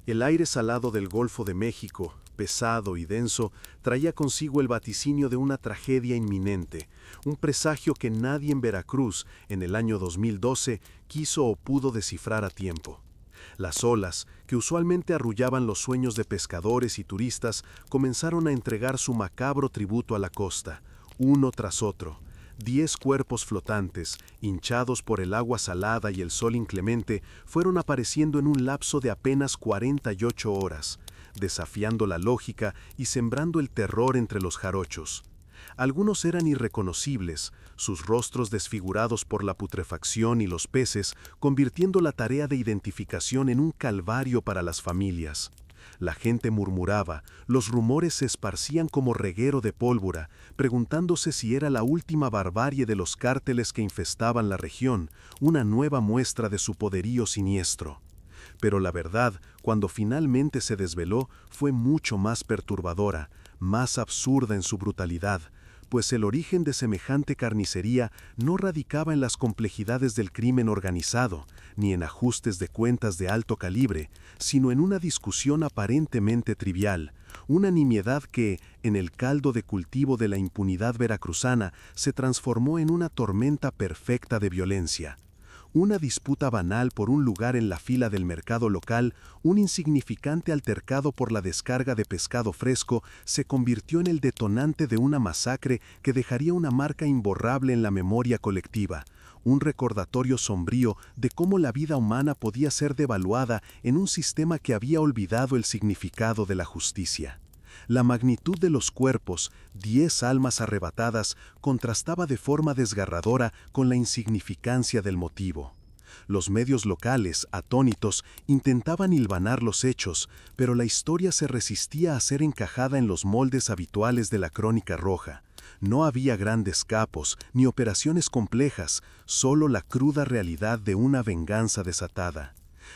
El aire salado del Golfo de México, pesado y denso, traía consigo el vaticinio de una tragedia inminente, un presagio que nadie en Veracruz, en el año 2012, quiso o pudo descifrar a tiempo. Las olas, que usualmente arrullaban los sueños de pescadores y turistas, comenzaron a entregar su macabro tributo a la costa, uno tras otro. 10 cuerpos flotantes, hinchados por el agua salada y el sol inclemente, fueron apareciendo en un lapso de apenas 48 horas, desafiando la lógica y sembrando el terror entre los jarochos. Algunos eran irreconocibles, sus rostros desfigurados por la putrefacción y los peces, convirtiendo la tarea de identificación en un calvario para las familias. La gente murmuraba, los rumores se esparcían como reguero de pólvora, preguntándose si era la última barbarie de los cárteles que infestaban la región, una nueva muestra de su poderío siniestro. Pero la verdad, cuando finalmente se desveló, fue mucho más perturbadora, más absurda en su brutalidad, pues el origen de semejante carnicería no radicaba en las complejidades del crimen organizado, ni en ajustes de cuentas de alto calibre, sino en una discusión aparentemente trivial, una nimiedad que, en el caldo de cultivo de la impunidad veracruzana, se transformó en una tormenta perfecta de violencia. Una disputa banal por un lugar en la fila del mercado local, un insignificante altercado por la descarga de pescado fresco, se convirtió en el detonante de una masacre que dejaría una marca imborrable en la memoria colectiva, un recordatorio sombrío de cómo la vida humana podía ser devaluada en un sistema que había olvidado el significado de la justicia. La magnitud de los cuerpos, 10 almas arrebatadas, contrastaba de forma desgarradora con la insignificancia del motivo. Los medios locales, atónitos, intentaban hilvanar los hechos, pero la historia se resistía a ser encajada en los moldes habituales de la crónica roja. No había grandes capos, ni operaciones complejas, solo la cruda realidad de una venganza desatada.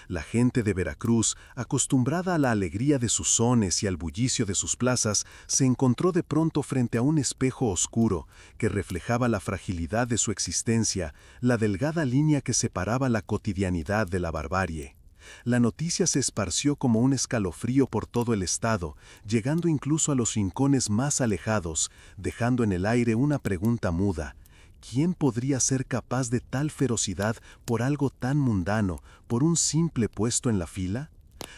La gente de Veracruz, acostumbrada a la alegría de sus sones y al bullicio de sus plazas, se encontró de pronto frente a un espejo oscuro que reflejaba la fragilidad de su existencia, la delgada línea que separaba la cotidianidad de la barbarie. La noticia se esparció como un escalofrío por todo el estado, llegando incluso a los rincones más alejados, dejando en el aire una pregunta muda. ¿Quién podría ser capaz de tal ferocidad por algo tan mundano, por un simple puesto en la fila?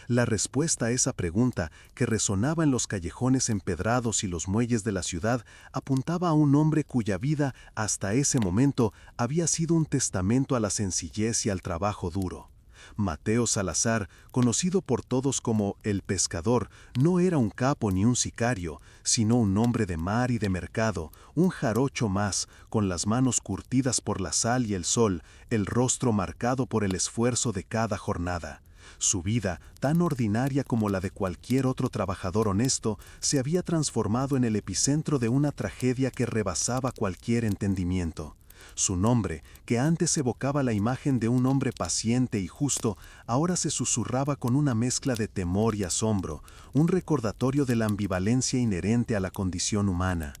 La respuesta a esa pregunta, que resonaba en los callejones empedrados y los muelles de la ciudad, apuntaba a un hombre cuya vida, hasta ese momento, había sido un testamento a la sencillez y al trabajo duro. Mateo Salazar, conocido por todos como el pescador, no era un capo ni un sicario, sino un hombre de mar y de mercado, un jarocho más, con las manos curtidas por la sal y el sol, el rostro marcado por el esfuerzo de cada jornada. Su vida, tan ordinaria como la de cualquier otro trabajador honesto, se había transformado en el epicentro de una tragedia que rebasaba cualquier entendimiento. Su nombre, que antes evocaba la imagen de un hombre paciente y justo, ahora se susurraba con una mezcla de temor y asombro, un recordatorio de la ambivalencia inherente a la condición humana.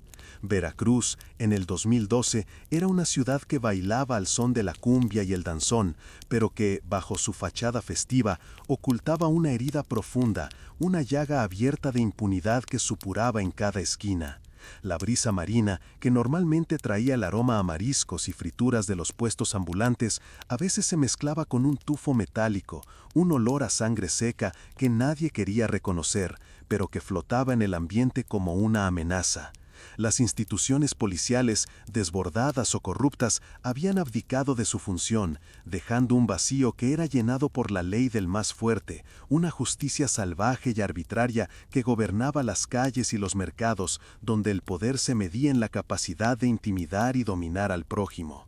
Veracruz, en el 2012, era una ciudad que bailaba al son de la cumbia y el danzón, pero que, bajo su fachada festiva, ocultaba una herida profunda, una llaga abierta de impunidad que supuraba en cada esquina. La brisa marina, que normalmente traía el aroma a mariscos y frituras de los puestos ambulantes, a veces se mezclaba con un tufo metálico, un olor a sangre seca que nadie quería reconocer, pero que flotaba en el ambiente como una amenaza. Las instituciones policiales, desbordadas o corruptas, habían abdicado de su función, dejando un vacío que era llenado por la ley del más fuerte, una justicia salvaje y arbitraria que gobernaba las calles y los mercados, donde el poder se medía en la capacidad de intimidar y dominar al prójimo.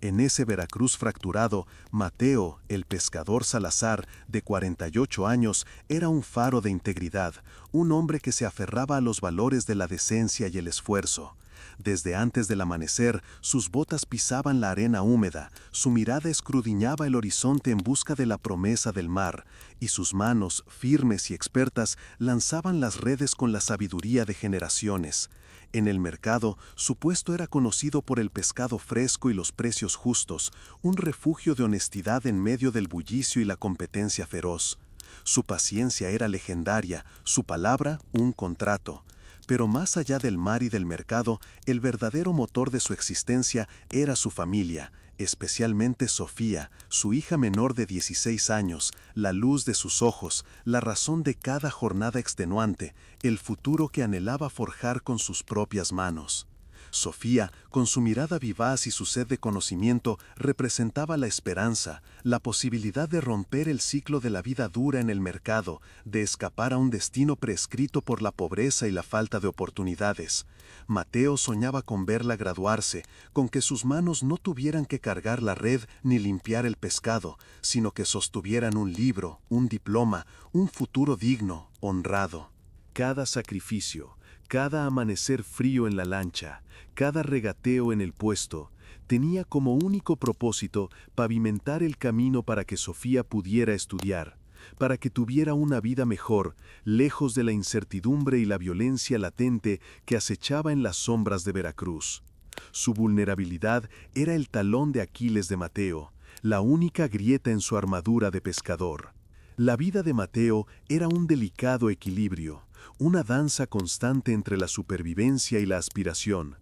En ese Veracruz fracturado, Mateo, el pescador Salazar, de 48 años, era un faro de integridad, un hombre que se aferraba a los valores de la decencia y el esfuerzo. Desde antes del amanecer, sus botas pisaban la arena húmeda, su mirada escudriñaba el horizonte en busca de la promesa del mar, y sus manos, firmes y expertas, lanzaban las redes con la sabiduría de generaciones. En el mercado, su puesto era conocido por el pescado fresco y los precios justos, un refugio de honestidad en medio del bullicio y la competencia feroz. Su paciencia era legendaria, su palabra un contrato. Pero más allá del mar y del mercado, el verdadero motor de su existencia era su familia, especialmente Sofía, su hija menor de 16 años, la luz de sus ojos, la razón de cada jornada extenuante, el futuro que anhelaba forjar con sus propias manos. Sofía, con su mirada vivaz y su sed de conocimiento, representaba la esperanza, la posibilidad de romper el ciclo de la vida dura en el mercado, de escapar a un destino prescrito por la pobreza y la falta de oportunidades. Mateo soñaba con verla graduarse, con que sus manos no tuvieran que cargar la red ni limpiar el pescado, sino que sostuvieran un libro, un diploma, un futuro digno, honrado. Cada sacrificio, cada amanecer frío en la lancha, cada regateo en el puesto, tenía como único propósito pavimentar el camino para que Sofía pudiera estudiar, para que tuviera una vida mejor, lejos de la incertidumbre y la violencia latente que acechaba en las sombras de Veracruz. Su vulnerabilidad era el talón de Aquiles de Mateo, la única grieta en su armadura de pescador. La vida de Mateo era un delicado equilibrio, una danza constante entre la supervivencia y la aspiración.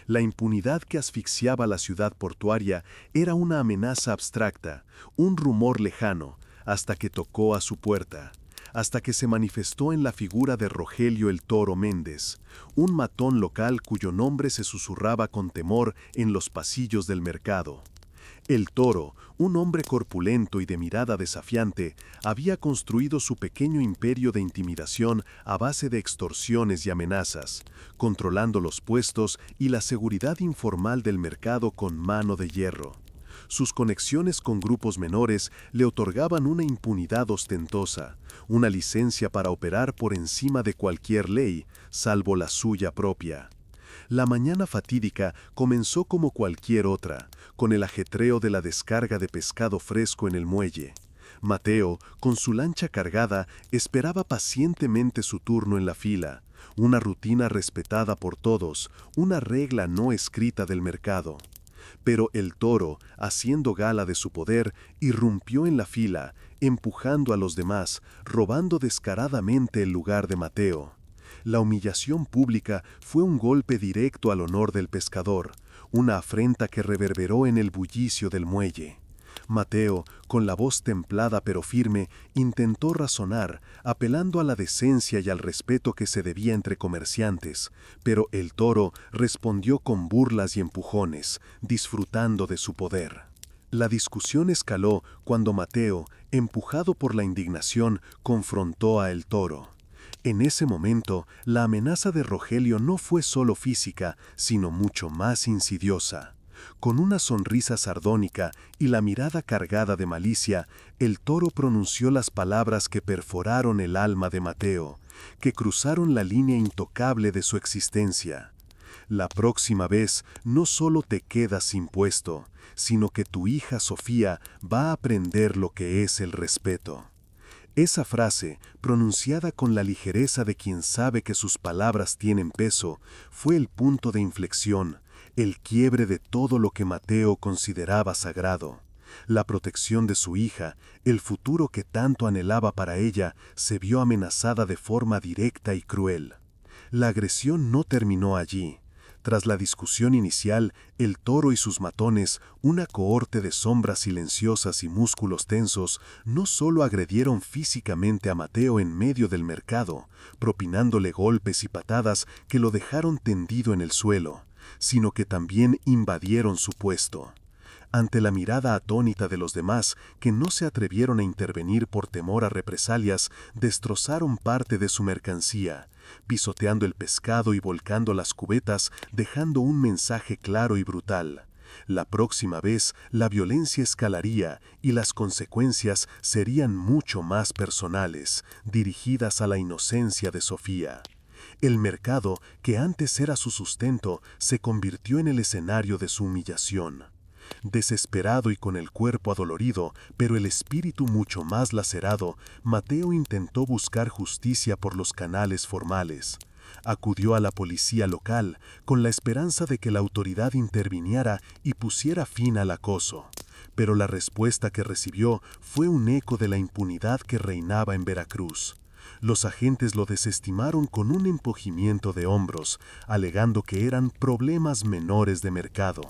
La impunidad que asfixiaba la ciudad portuaria era una amenaza abstracta, un rumor lejano, hasta que tocó a su puerta, hasta que se manifestó en la figura de Rogelio el Toro Méndez, un matón local cuyo nombre se susurraba con temor en los pasillos del mercado. El Toro, un hombre corpulento y de mirada desafiante, había construido su pequeño imperio de intimidación a base de extorsiones y amenazas, controlando los puestos y la seguridad informal del mercado con mano de hierro. Sus conexiones con grupos menores le otorgaban una impunidad ostentosa, una licencia para operar por encima de cualquier ley, salvo la suya propia. La mañana fatídica comenzó como cualquier otra, con el ajetreo de la descarga de pescado fresco en el muelle. Mateo, con su lancha cargada, esperaba pacientemente su turno en la fila, una rutina respetada por todos, una regla no escrita del mercado. Pero el Toro, haciendo gala de su poder, irrumpió en la fila, empujando a los demás, robando descaradamente el lugar de Mateo. La humillación pública fue un golpe directo al honor del pescador, una afrenta que reverberó en el bullicio del muelle. Mateo, con la voz templada pero firme, intentó razonar, apelando a la decencia y al respeto que se debía entre comerciantes, pero el Toro respondió con burlas y empujones, disfrutando de su poder. La discusión escaló cuando Mateo, empujado por la indignación, confrontó a el Toro. En ese momento, la amenaza de Rogelio no fue solo física, sino mucho más insidiosa. Con una sonrisa sardónica y la mirada cargada de malicia, el Toro pronunció las palabras que perforaron el alma de Mateo, que cruzaron la línea intocable de su existencia. La próxima vez no solo te quedas sin puesto, sino que tu hija Sofía va a aprender lo que es el respeto. Esa frase, pronunciada con la ligereza de quien sabe que sus palabras tienen peso, fue el punto de inflexión, el quiebre de todo lo que Mateo consideraba sagrado. La protección de su hija, el futuro que tanto anhelaba para ella, se vio amenazada de forma directa y cruel. La agresión no terminó allí. Tras la discusión inicial, el Toro y sus matones, una cohorte de sombras silenciosas y músculos tensos, no solo agredieron físicamente a Mateo en medio del mercado, propinándole golpes y patadas que lo dejaron tendido en el suelo, sino que también invadieron su puesto. Ante la mirada atónita de los demás, que no se atrevieron a intervenir por temor a represalias, destrozaron parte de su mercancía, pisoteando el pescado y volcando las cubetas, dejando un mensaje claro y brutal. La próxima vez, la violencia escalaría y las consecuencias serían mucho más personales, dirigidas a la inocencia de Sofía. El mercado, que antes era su sustento, se convirtió en el escenario de su humillación. Desesperado y con el cuerpo adolorido, pero el espíritu mucho más lacerado, Mateo intentó buscar justicia por los canales formales. Acudió a la policía local con la esperanza de que la autoridad interviniera y pusiera fin al acoso. pero la respuesta que recibió fue un eco de la impunidad que reinaba en Veracruz. Los agentes lo desestimaron con un encogimiento de hombros, alegando que eran problemas menores de mercado,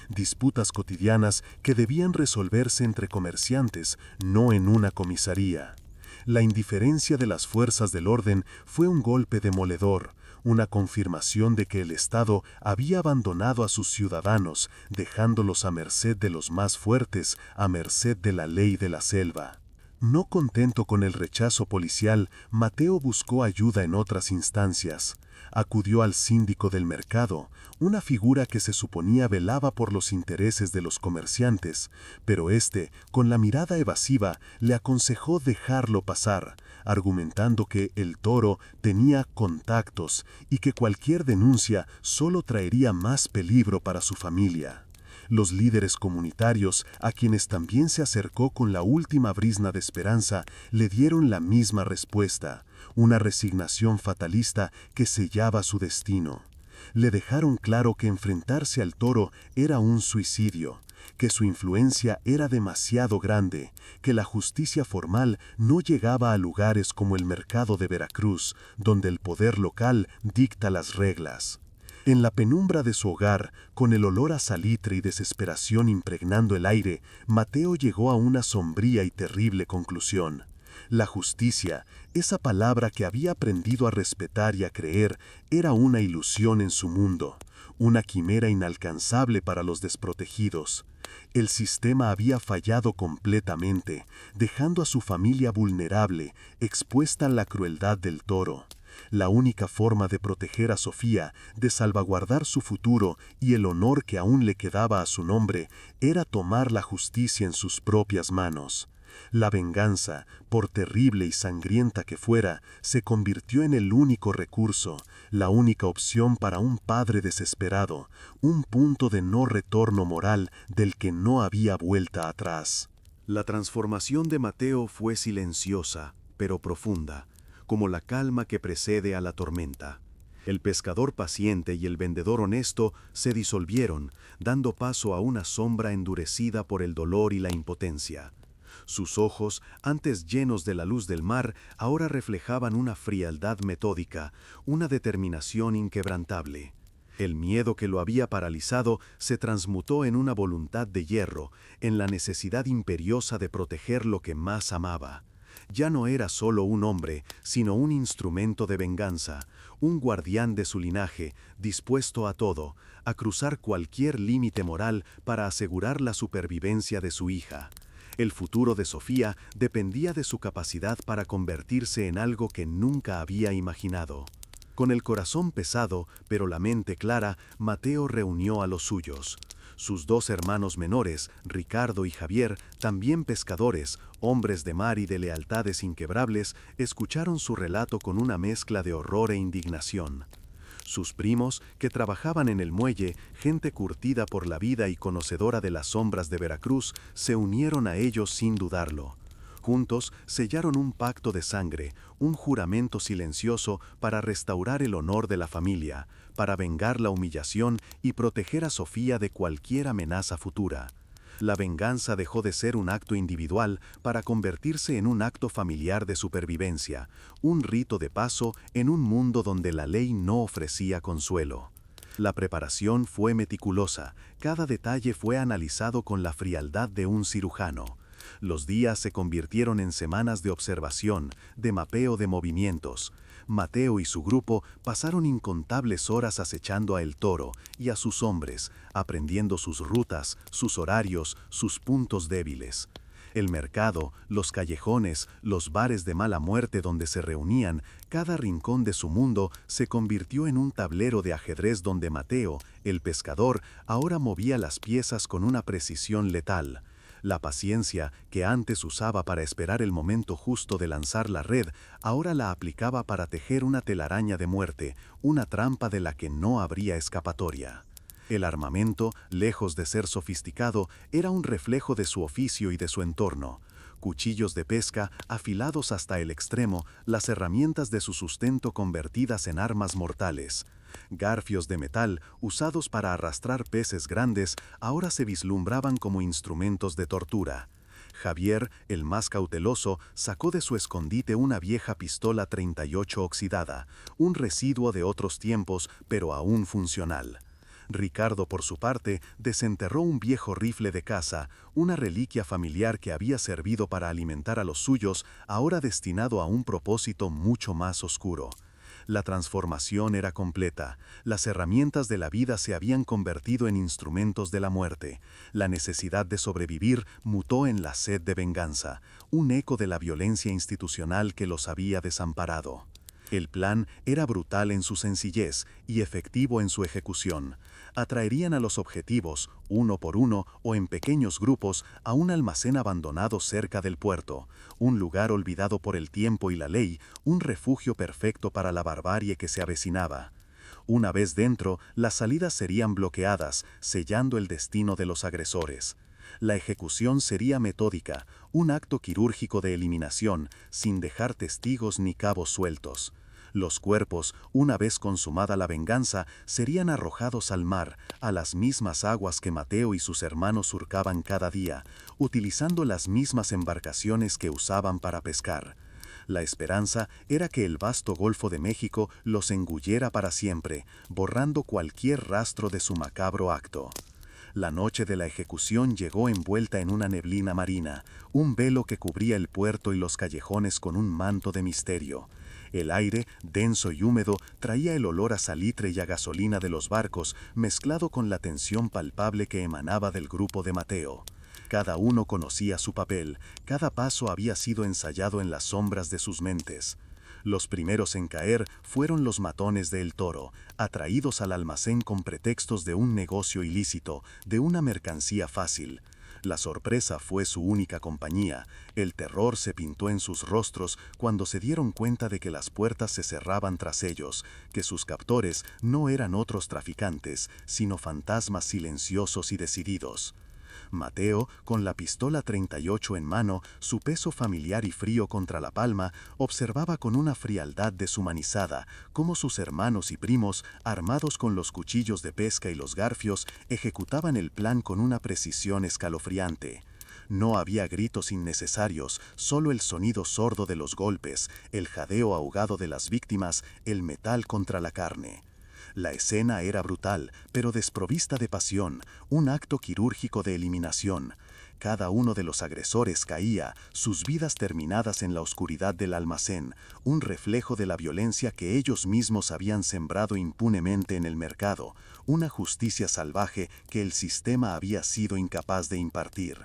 disputas cotidianas que debían resolverse entre comerciantes, no en una comisaría. La indiferencia de las fuerzas del orden fue un golpe demoledor, una confirmación de que el Estado había abandonado a sus ciudadanos, dejándolos a merced de los más fuertes, a merced de la ley de la selva. No contento con el rechazo policial, Mateo buscó ayuda en otras instancias. Acudió al síndico del mercado, una figura que se suponía velaba por los intereses de los comerciantes, pero éste, con la mirada evasiva, le aconsejó dejarlo pasar, argumentando que el toro tenía contactos y que cualquier denuncia solo traería más peligro para su familia. Los líderes comunitarios, a quienes también se acercó con la última brizna de esperanza, le dieron la misma respuesta, una resignación fatalista que sellaba su destino. Le dejaron claro que enfrentarse al toro era un suicidio, que su influencia era demasiado grande, que la justicia formal no llegaba a lugares como el mercado de Veracruz, donde el poder local dicta las reglas. En la penumbra de su hogar, con el olor a salitre y desesperación impregnando el aire, Mateo llegó a una sombría y terrible conclusión. La justicia, esa palabra que había aprendido a respetar y a creer, era una ilusión en su mundo, una quimera inalcanzable para los desprotegidos. El sistema había fallado completamente, dejando a su familia vulnerable, expuesta a la crueldad del toro. La única forma de proteger a Sofía, de salvaguardar su futuro y el honor que aún le quedaba a su nombre, era tomar la justicia en sus propias manos. La venganza, por terrible y sangrienta que fuera, se convirtió en el único recurso, la única opción para un padre desesperado, un punto de no retorno moral del que no había vuelta atrás. La transformación de Mateo fue silenciosa, pero profunda, como la calma que precede a la tormenta. El pescador paciente y el vendedor honesto se disolvieron, dando paso a una sombra endurecida por el dolor y la impotencia. Sus ojos, antes llenos de la luz del mar, ahora reflejaban una frialdad metódica, una determinación inquebrantable. El miedo que lo había paralizado se transmutó en una voluntad de hierro, en la necesidad imperiosa de proteger lo que más amaba. Ya no era solo un hombre, sino un instrumento de venganza, un guardián de su linaje, dispuesto a todo, a cruzar cualquier límite moral para asegurar la supervivencia de su hija. El futuro de Sofía dependía de su capacidad para convertirse en algo que nunca había imaginado. Con el corazón pesado, pero la mente clara, Mateo reunió a los suyos. Sus dos hermanos menores, Ricardo y Javier, también pescadores, hombres de mar y de lealtades inquebrables, escucharon su relato con una mezcla de horror e indignación. Sus primos, que trabajaban en el muelle, gente curtida por la vida y conocedora de las sombras de Veracruz, se unieron a ellos sin dudarlo. Juntos sellaron un pacto de sangre, un juramento silencioso para restaurar el honor de la familia, para vengar la humillación y proteger a Sofía de cualquier amenaza futura. La venganza dejó de ser un acto individual para convertirse en un acto familiar de supervivencia, un rito de paso en un mundo donde la ley no ofrecía consuelo. La preparación fue meticulosa, cada detalle fue analizado con la frialdad de un cirujano. Los días se convirtieron en semanas de observación, de mapeo de movimientos. Mateo y su grupo pasaron incontables horas acechando a El Toro y a sus hombres, aprendiendo sus rutas, sus horarios, sus puntos débiles. El mercado, los callejones, los bares de mala muerte donde se reunían, cada rincón de su mundo se convirtió en un tablero de ajedrez donde Mateo, el pescador, ahora movía las piezas con una precisión letal. La paciencia que antes usaba para esperar el momento justo de lanzar la red, ahora la aplicaba para tejer una telaraña de muerte, una trampa de la que no habría escapatoria. El armamento, lejos de ser sofisticado, era un reflejo de su oficio y de su entorno. Cuchillos de pesca, afilados hasta el extremo, las herramientas de su sustento convertidas en armas mortales. Garfios de metal, usados para arrastrar peces grandes, ahora se vislumbraban como instrumentos de tortura. Javier, el más cauteloso, sacó de su escondite una vieja pistola 38 oxidada, un residuo de otros tiempos, pero aún funcional. Ricardo, por su parte, desenterró un viejo rifle de caza, una reliquia familiar que había servido para alimentar a los suyos, ahora destinado a un propósito mucho más oscuro. La transformación era completa. Las herramientas de la vida se habían convertido en instrumentos de la muerte. La necesidad de sobrevivir mutó en la sed de venganza, un eco de la violencia institucional que los había desamparado. El plan era brutal en su sencillez y efectivo en su ejecución. Atraerían a los objetivos, uno por uno o en pequeños grupos, a un almacén abandonado cerca del puerto, un lugar olvidado por el tiempo y la ley, un refugio perfecto para la barbarie que se avecinaba. Una vez dentro, las salidas serían bloqueadas, sellando el destino de los agresores. La ejecución sería metódica, un acto quirúrgico de eliminación, sin dejar testigos ni cabos sueltos. Los cuerpos, una vez consumada la venganza, serían arrojados al mar, a las mismas aguas que Mateo y sus hermanos surcaban cada día, utilizando las mismas embarcaciones que usaban para pescar. La esperanza era que el vasto Golfo de México los engullera para siempre, borrando cualquier rastro de su macabro acto. La noche de la ejecución llegó envuelta en una neblina marina, un velo que cubría el puerto y los callejones con un manto de misterio. El aire, denso y húmedo, traía el olor a salitre y a gasolina de los barcos, mezclado con la tensión palpable que emanaba del grupo de Mateo. Cada uno conocía su papel, cada paso había sido ensayado en las sombras de sus mentes. Los primeros en caer fueron los matones de El Toro, atraídos al almacén con pretextos de un negocio ilícito, de una mercancía fácil. La sorpresa fue su única compañía. El terror se pintó en sus rostros cuando se dieron cuenta de que las puertas se cerraban tras ellos, que sus captores no eran otros traficantes, sino fantasmas silenciosos y decididos. Mateo, con la pistola 38 en mano, su peso familiar y frío contra la palma, observaba con una frialdad deshumanizada cómo sus hermanos y primos, armados con los cuchillos de pesca y los garfios, ejecutaban el plan con una precisión escalofriante. No había gritos innecesarios, solo el sonido sordo de los golpes, el jadeo ahogado de las víctimas, el metal contra la carne. La escena era brutal, pero desprovista de pasión, un acto quirúrgico de eliminación. Cada uno de los agresores caía, sus vidas terminadas en la oscuridad del almacén, un reflejo de la violencia que ellos mismos habían sembrado impunemente en el mercado, una justicia salvaje que el sistema había sido incapaz de impartir.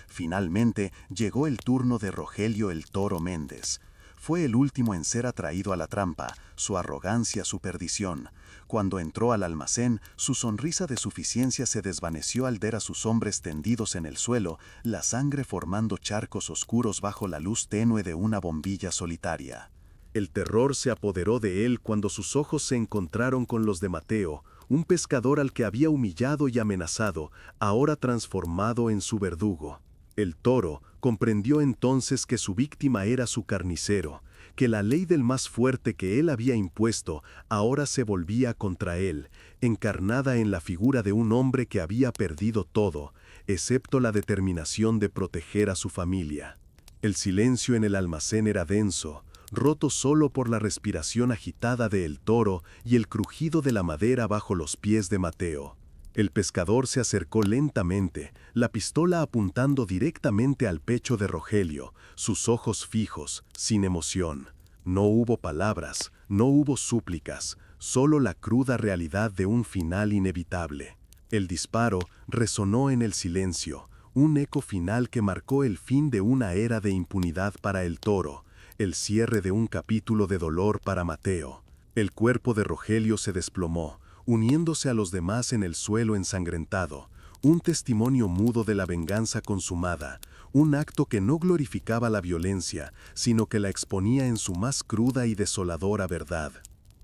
Finalmente llegó el turno de Rogelio el Toro Méndez. Fue el último en ser atraído a la trampa, su arrogancia su perdición. Cuando entró al almacén, su sonrisa de suficiencia se desvaneció al ver a sus hombres tendidos en el suelo, la sangre formando charcos oscuros bajo la luz tenue de una bombilla solitaria. El terror se apoderó de él cuando sus ojos se encontraron con los de Mateo, un pescador al que había humillado y amenazado, ahora transformado en su verdugo. El Toro comprendió entonces que su víctima era su carnicero, que la ley del más fuerte que él había impuesto ahora se volvía contra él, encarnada en la figura de un hombre que había perdido todo, excepto la determinación de proteger a su familia. El silencio en el almacén era denso, roto solo por la respiración agitada de El Toro y el crujido de la madera bajo los pies de Mateo. El pescador se acercó lentamente, la pistola apuntando directamente al pecho de Rogelio, sus ojos fijos, sin emoción. No hubo palabras, no hubo súplicas, solo la cruda realidad de un final inevitable. El disparo resonó en el silencio, un eco final que marcó el fin de una era de impunidad para El Toro, el cierre de un capítulo de dolor para Mateo. El cuerpo de Rogelio se desplomó, uniéndose a los demás en el suelo ensangrentado, un testimonio mudo de la venganza consumada, un acto que no glorificaba la violencia, sino que la exponía en su más cruda y desoladora verdad.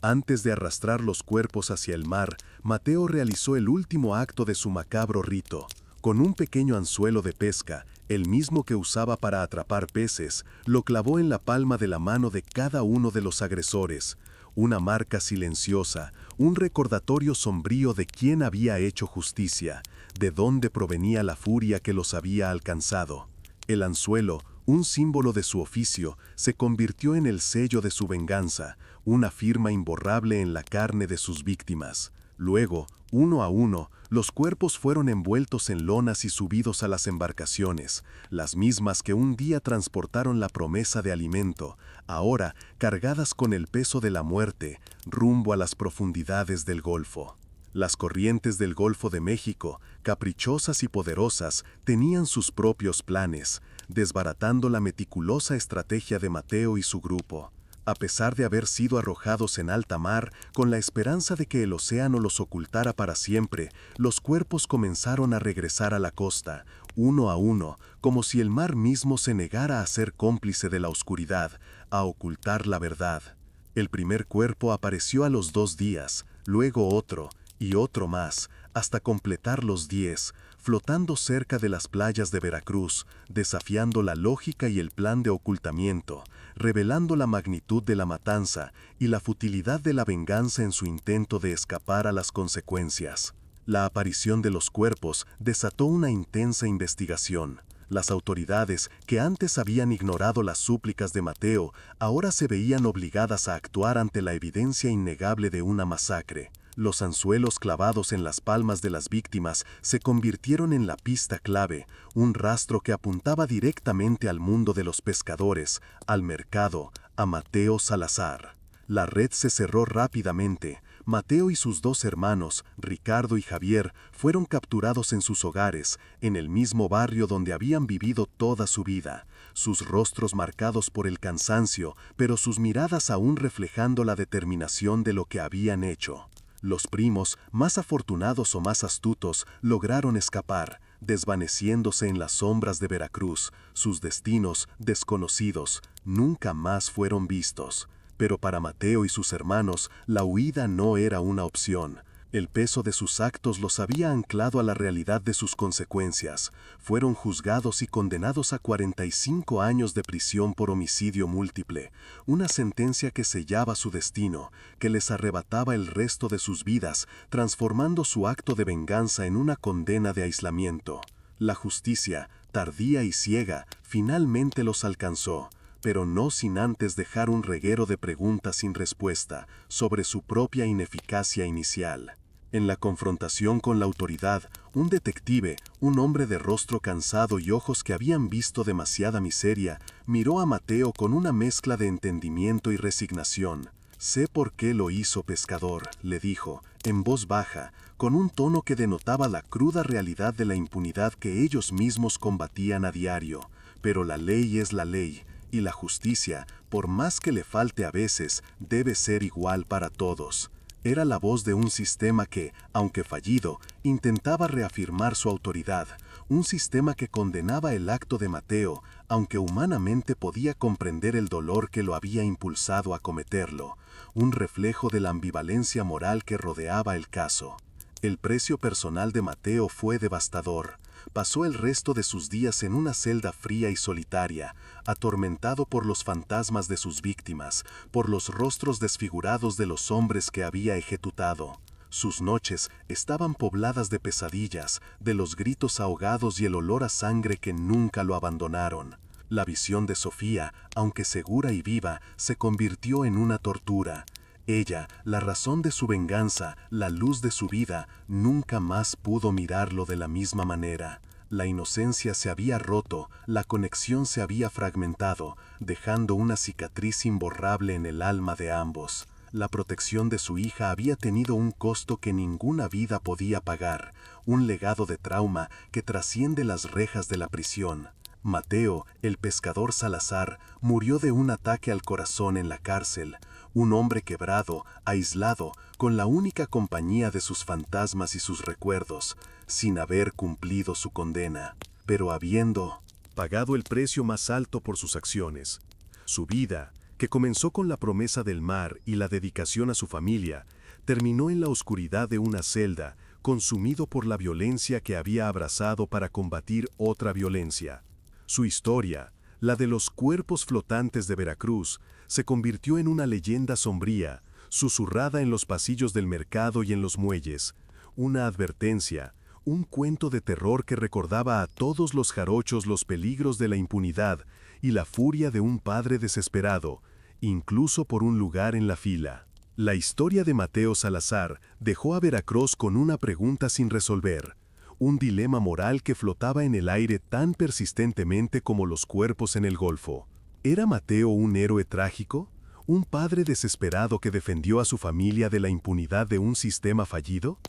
Antes de arrastrar los cuerpos hacia el mar, Mateo realizó el último acto de su macabro rito. Con un pequeño anzuelo de pesca, el mismo que usaba para atrapar peces, lo clavó en la palma de la mano de cada uno de los agresores. una marca silenciosa, un recordatorio sombrío de quién había hecho justicia, de dónde provenía la furia que los había alcanzado. El anzuelo, un símbolo de su oficio, se convirtió en el sello de su venganza, una firma imborrable en la carne de sus víctimas. Luego, uno a uno, los cuerpos fueron envueltos en lonas y subidos a las embarcaciones, las mismas que un día transportaron la promesa de alimento, ahora cargadas con el peso de la muerte, rumbo a las profundidades del Golfo. Las corrientes del Golfo de México, caprichosas y poderosas, tenían sus propios planes, desbaratando la meticulosa estrategia de Mateo y su grupo. A pesar de haber sido arrojados en alta mar, con la esperanza de que el océano los ocultara para siempre, los cuerpos comenzaron a regresar a la costa, uno a uno, como si el mar mismo se negara a ser cómplice de la oscuridad, a ocultar la verdad. El primer cuerpo apareció a los 2 días, luego otro, y otro más, hasta completar los 10, flotando cerca de las playas de Veracruz, desafiando la lógica y el plan de ocultamiento, revelando la magnitud de la matanza y la futilidad de la venganza en su intento de escapar a las consecuencias. La aparición de los cuerpos desató una intensa investigación. Las autoridades, que antes habían ignorado las súplicas de Mateo, ahora se veían obligadas a actuar ante la evidencia innegable de una masacre. Los anzuelos clavados en las palmas de las víctimas se convirtieron en la pista clave, un rastro que apuntaba directamente al mundo de los pescadores, al mercado, a Mateo Salazar. La red se cerró rápidamente. Mateo y sus 2 hermanos, Ricardo y Javier, fueron capturados en sus hogares, en el mismo barrio donde habían vivido toda su vida, sus rostros marcados por el cansancio, pero sus miradas aún reflejando la determinación de lo que habían hecho. Los primos, más afortunados o más astutos, lograron escapar, desvaneciéndose en las sombras de Veracruz. Sus destinos, desconocidos, nunca más fueron vistos. Pero para Mateo y sus hermanos, la huida no era una opción. El peso de sus actos los había anclado a la realidad de sus consecuencias. Fueron juzgados y condenados a 45 años de prisión por homicidio múltiple, una sentencia que sellaba su destino, que les arrebataba el resto de sus vidas, transformando su acto de venganza en una condena de aislamiento. La justicia, tardía y ciega, finalmente los alcanzó, pero no sin antes dejar un reguero de preguntas sin respuesta sobre su propia ineficacia inicial. En la confrontación con la autoridad, un detective, un hombre de rostro cansado y ojos que habían visto demasiada miseria, miró a Mateo con una mezcla de entendimiento y resignación. «Sé por qué lo hizo, pescador», le dijo, en voz baja, con un tono que denotaba la cruda realidad de la impunidad que ellos mismos combatían a diario. «Pero la ley es la ley, y la justicia, por más que le falte a veces, debe ser igual para todos». Era la voz de un sistema que, aunque fallido, intentaba reafirmar su autoridad, un sistema que condenaba el acto de Mateo, aunque humanamente podía comprender el dolor que lo había impulsado a cometerlo, un reflejo de la ambivalencia moral que rodeaba el caso. El precio personal de Mateo fue devastador. Pasó el resto de sus días en una celda fría y solitaria, atormentado por los fantasmas de sus víctimas, por los rostros desfigurados de los hombres que había ejecutado. Sus noches estaban pobladas de pesadillas, de los gritos ahogados y el olor a sangre que nunca lo abandonaron. La visión de Sofía, aunque segura y viva, se convirtió en una tortura. Ella, la razón de su venganza, la luz de su vida, nunca más pudo mirarlo de la misma manera. La inocencia se había roto, la conexión se había fragmentado, dejando una cicatriz imborrable en el alma de ambos. La protección de su hija había tenido un costo que ninguna vida podía pagar, un legado de trauma que trasciende las rejas de la prisión. Mateo, el pescador Salazar, murió de un ataque al corazón en la cárcel, un hombre quebrado, aislado, con la única compañía de sus fantasmas y sus recuerdos, sin haber cumplido su condena, pero habiendo pagado el precio más alto por sus acciones. Su vida, que comenzó con la promesa del mar y la dedicación a su familia, terminó en la oscuridad de una celda, consumido por la violencia que había abrazado para combatir otra violencia. Su historia, la de los cuerpos flotantes de Veracruz, se convirtió en una leyenda sombría, susurrada en los pasillos del mercado y en los muelles. Una advertencia, un cuento de terror que recordaba a todos los jarochos los peligros de la impunidad y la furia de un padre desesperado, incluso por un lugar en la fila. La historia de Mateo Salazar dejó a Veracruz con una pregunta sin resolver, un dilema moral que flotaba en el aire tan persistentemente como los cuerpos en el Golfo. ¿Era Mateo un héroe trágico? ¿Un padre desesperado que defendió a su familia de la impunidad de un sistema fallido?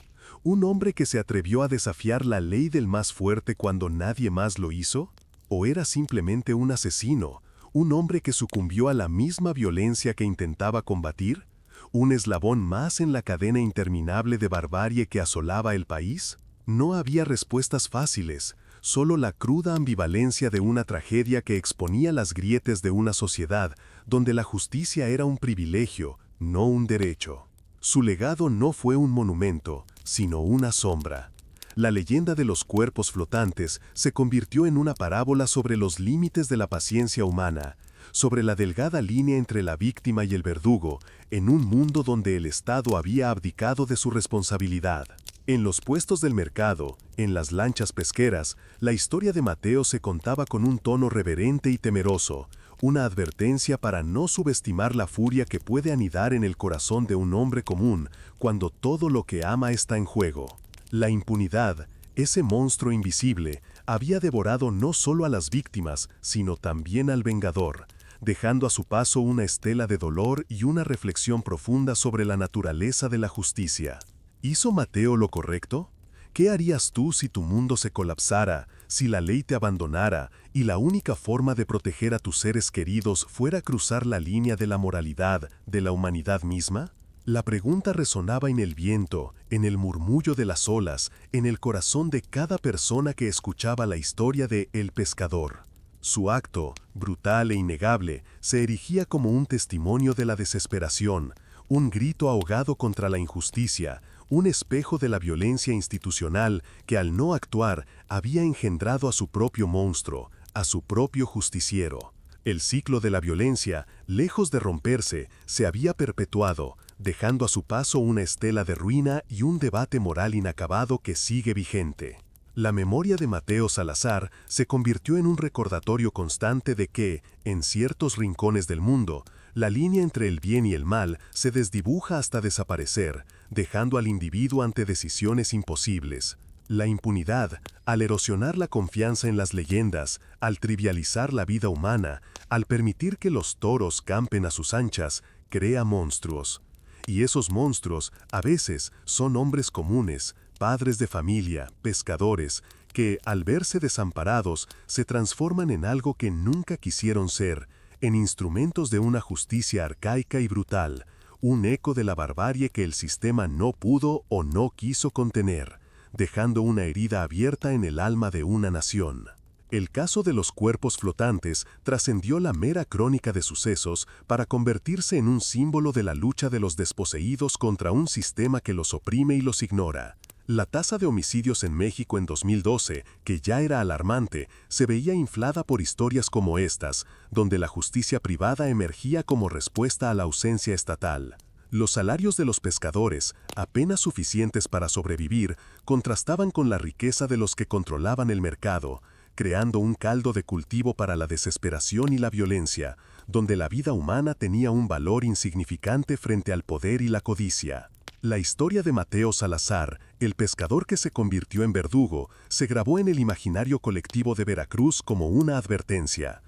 ¿Un hombre que se atrevió a desafiar la ley del más fuerte cuando nadie más lo hizo? ¿O era simplemente un asesino, un hombre que sucumbió a la misma violencia que intentaba combatir? ¿Un eslabón más en la cadena interminable de barbarie que asolaba el país? No había respuestas fáciles, solo la cruda ambivalencia de una tragedia que exponía las grietas de una sociedad donde la justicia era un privilegio, no un derecho. Su legado no fue un monumento, sino una sombra. La leyenda de los cuerpos flotantes se convirtió en una parábola sobre los límites de la paciencia humana, sobre la delgada línea entre la víctima y el verdugo, en un mundo donde el Estado había abdicado de su responsabilidad. En los puestos del mercado, en las lanchas pesqueras, la historia de Mateo se contaba con un tono reverente y temeroso, una advertencia para no subestimar la furia que puede anidar en el corazón de un hombre común cuando todo lo que ama está en juego. La impunidad, ese monstruo invisible, había devorado no solo a las víctimas, sino también al vengador, dejando a su paso una estela de dolor y una reflexión profunda sobre la naturaleza de la justicia. ¿Hizo Mateo lo correcto? ¿Qué harías tú si tu mundo se colapsara, si la ley te abandonara y la única forma de proteger a tus seres queridos fuera cruzar la línea de la moralidad, de la humanidad misma? La pregunta resonaba en el viento, en el murmullo de las olas, en el corazón de cada persona que escuchaba la historia de El Pescador. Su acto, brutal e innegable, se erigía como un testimonio de la desesperación, un grito ahogado contra la injusticia, un espejo de la violencia institucional que al no actuar había engendrado a su propio monstruo, a su propio justiciero. El ciclo de la violencia, lejos de romperse, se había perpetuado, dejando a su paso una estela de ruina y un debate moral inacabado que sigue vigente. La memoria de Mateo Salazar se convirtió en un recordatorio constante de que, en ciertos rincones del mundo, la línea entre el bien y el mal se desdibuja hasta desaparecer, dejando al individuo ante decisiones imposibles. La impunidad, al erosionar la confianza en las leyendas, al trivializar la vida humana, al permitir que los toros campen a sus anchas, crea monstruos. Y esos monstruos, a veces, son hombres comunes, padres de familia, pescadores, que, al verse desamparados, se transforman en algo que nunca quisieron ser, en instrumentos de una justicia arcaica y brutal, un eco de la barbarie que el sistema no pudo o no quiso contener, dejando una herida abierta en el alma de una nación. El caso de los cuerpos flotantes trascendió la mera crónica de sucesos para convertirse en un símbolo de la lucha de los desposeídos contra un sistema que los oprime y los ignora. La tasa de homicidios en México en 2012, que ya era alarmante, se veía inflada por historias como estas, donde la justicia privada emergía como respuesta a la ausencia estatal. Los salarios de los pescadores, apenas suficientes para sobrevivir, contrastaban con la riqueza de los que controlaban el mercado, creando un caldo de cultivo para la desesperación y la violencia, donde la vida humana tenía un valor insignificante frente al poder y la codicia. La historia de Mateo Salazar, el pescador que se convirtió en verdugo, se grabó en el imaginario colectivo de Veracruz como una advertencia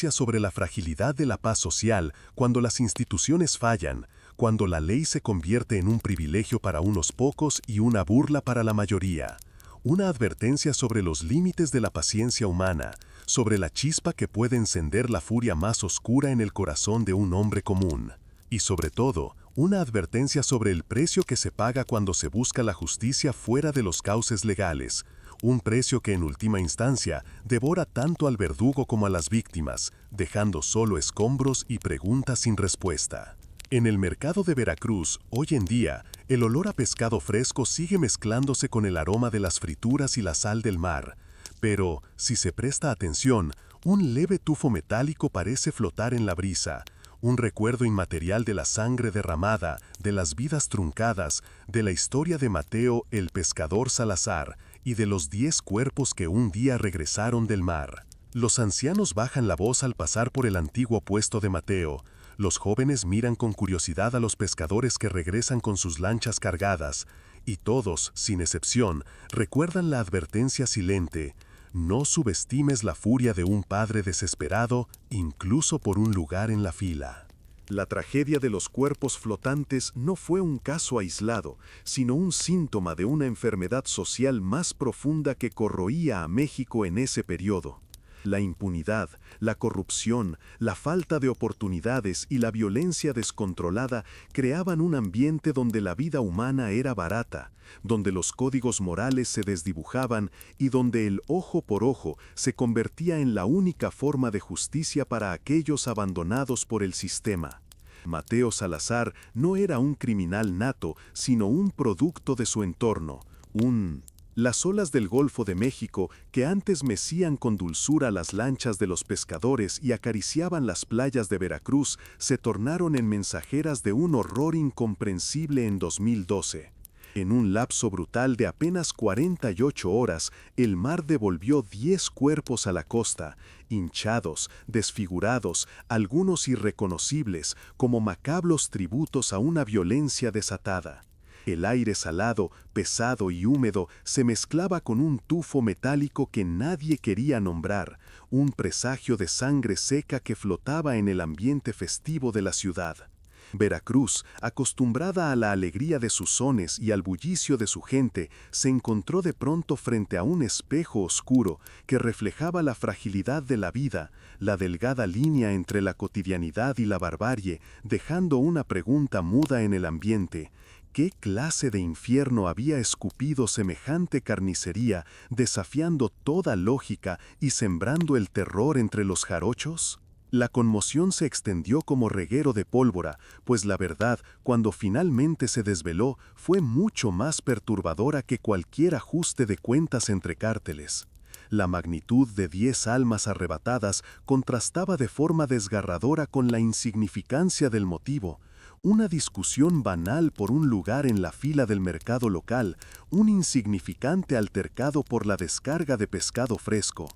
sobre la fragilidad de la paz social cuando las instituciones fallan, cuando la ley se convierte en un privilegio para unos pocos y una burla para la mayoría. Una advertencia sobre los límites de la paciencia humana, sobre la chispa que puede encender la furia más oscura en el corazón de un hombre común. Y sobre todo, una advertencia sobre el precio que se paga cuando se busca la justicia fuera de los cauces legales, un precio que en última instancia devora tanto al verdugo como a las víctimas, dejando solo escombros y preguntas sin respuesta. En el mercado de Veracruz, hoy en día, el olor a pescado fresco sigue mezclándose con el aroma de las frituras y la sal del mar, pero, si se presta atención, un leve tufo metálico parece flotar en la brisa, un recuerdo inmaterial de la sangre derramada, de las vidas truncadas, de la historia de Mateo el pescador Salazar y de los 10 cuerpos que un día regresaron del mar. Los ancianos bajan la voz al pasar por el antiguo puesto de Mateo. Los jóvenes miran con curiosidad a los pescadores que regresan con sus lanchas cargadas, y todos, sin excepción, recuerdan la advertencia silente: no subestimes la furia de un padre desesperado, incluso por un lugar en la fila. La tragedia de los cuerpos flotantes no fue un caso aislado, sino un síntoma de una enfermedad social más profunda que corroía a México en ese periodo. La impunidad, la corrupción, la falta de oportunidades y la violencia descontrolada creaban un ambiente donde la vida humana era barata, donde los códigos morales se desdibujaban y donde el ojo por ojo se convertía en la única forma de justicia para aquellos abandonados por el sistema. Mateo Salazar no era un criminal nato, sino un producto de su entorno, Las olas del Golfo de México, que antes mecían con dulzura las lanchas de los pescadores y acariciaban las playas de Veracruz, se tornaron en mensajeras de un horror incomprensible en 2012. En un lapso brutal de apenas 48 horas, el mar devolvió 10 cuerpos a la costa, hinchados, desfigurados, algunos irreconocibles, como macabros tributos a una violencia desatada. El aire salado, pesado y húmedo se mezclaba con un tufo metálico que nadie quería nombrar, un presagio de sangre seca que flotaba en el ambiente festivo de la ciudad. Veracruz, acostumbrada a la alegría de sus sones y al bullicio de su gente, se encontró de pronto frente a un espejo oscuro que reflejaba la fragilidad de la vida, la delgada línea entre la cotidianidad y la barbarie, dejando una pregunta muda en el ambiente: ¿qué clase de infierno había escupido semejante carnicería, desafiando toda lógica y sembrando el terror entre los jarochos? La conmoción se extendió como reguero de pólvora, pues la verdad, cuando finalmente se desveló, fue mucho más perturbadora que cualquier ajuste de cuentas entre cárteles. La magnitud de 10 almas arrebatadas contrastaba de forma desgarradora con la insignificancia del motivo. Una discusión banal por un lugar en la fila del mercado local, un insignificante altercado por la descarga de pescado fresco.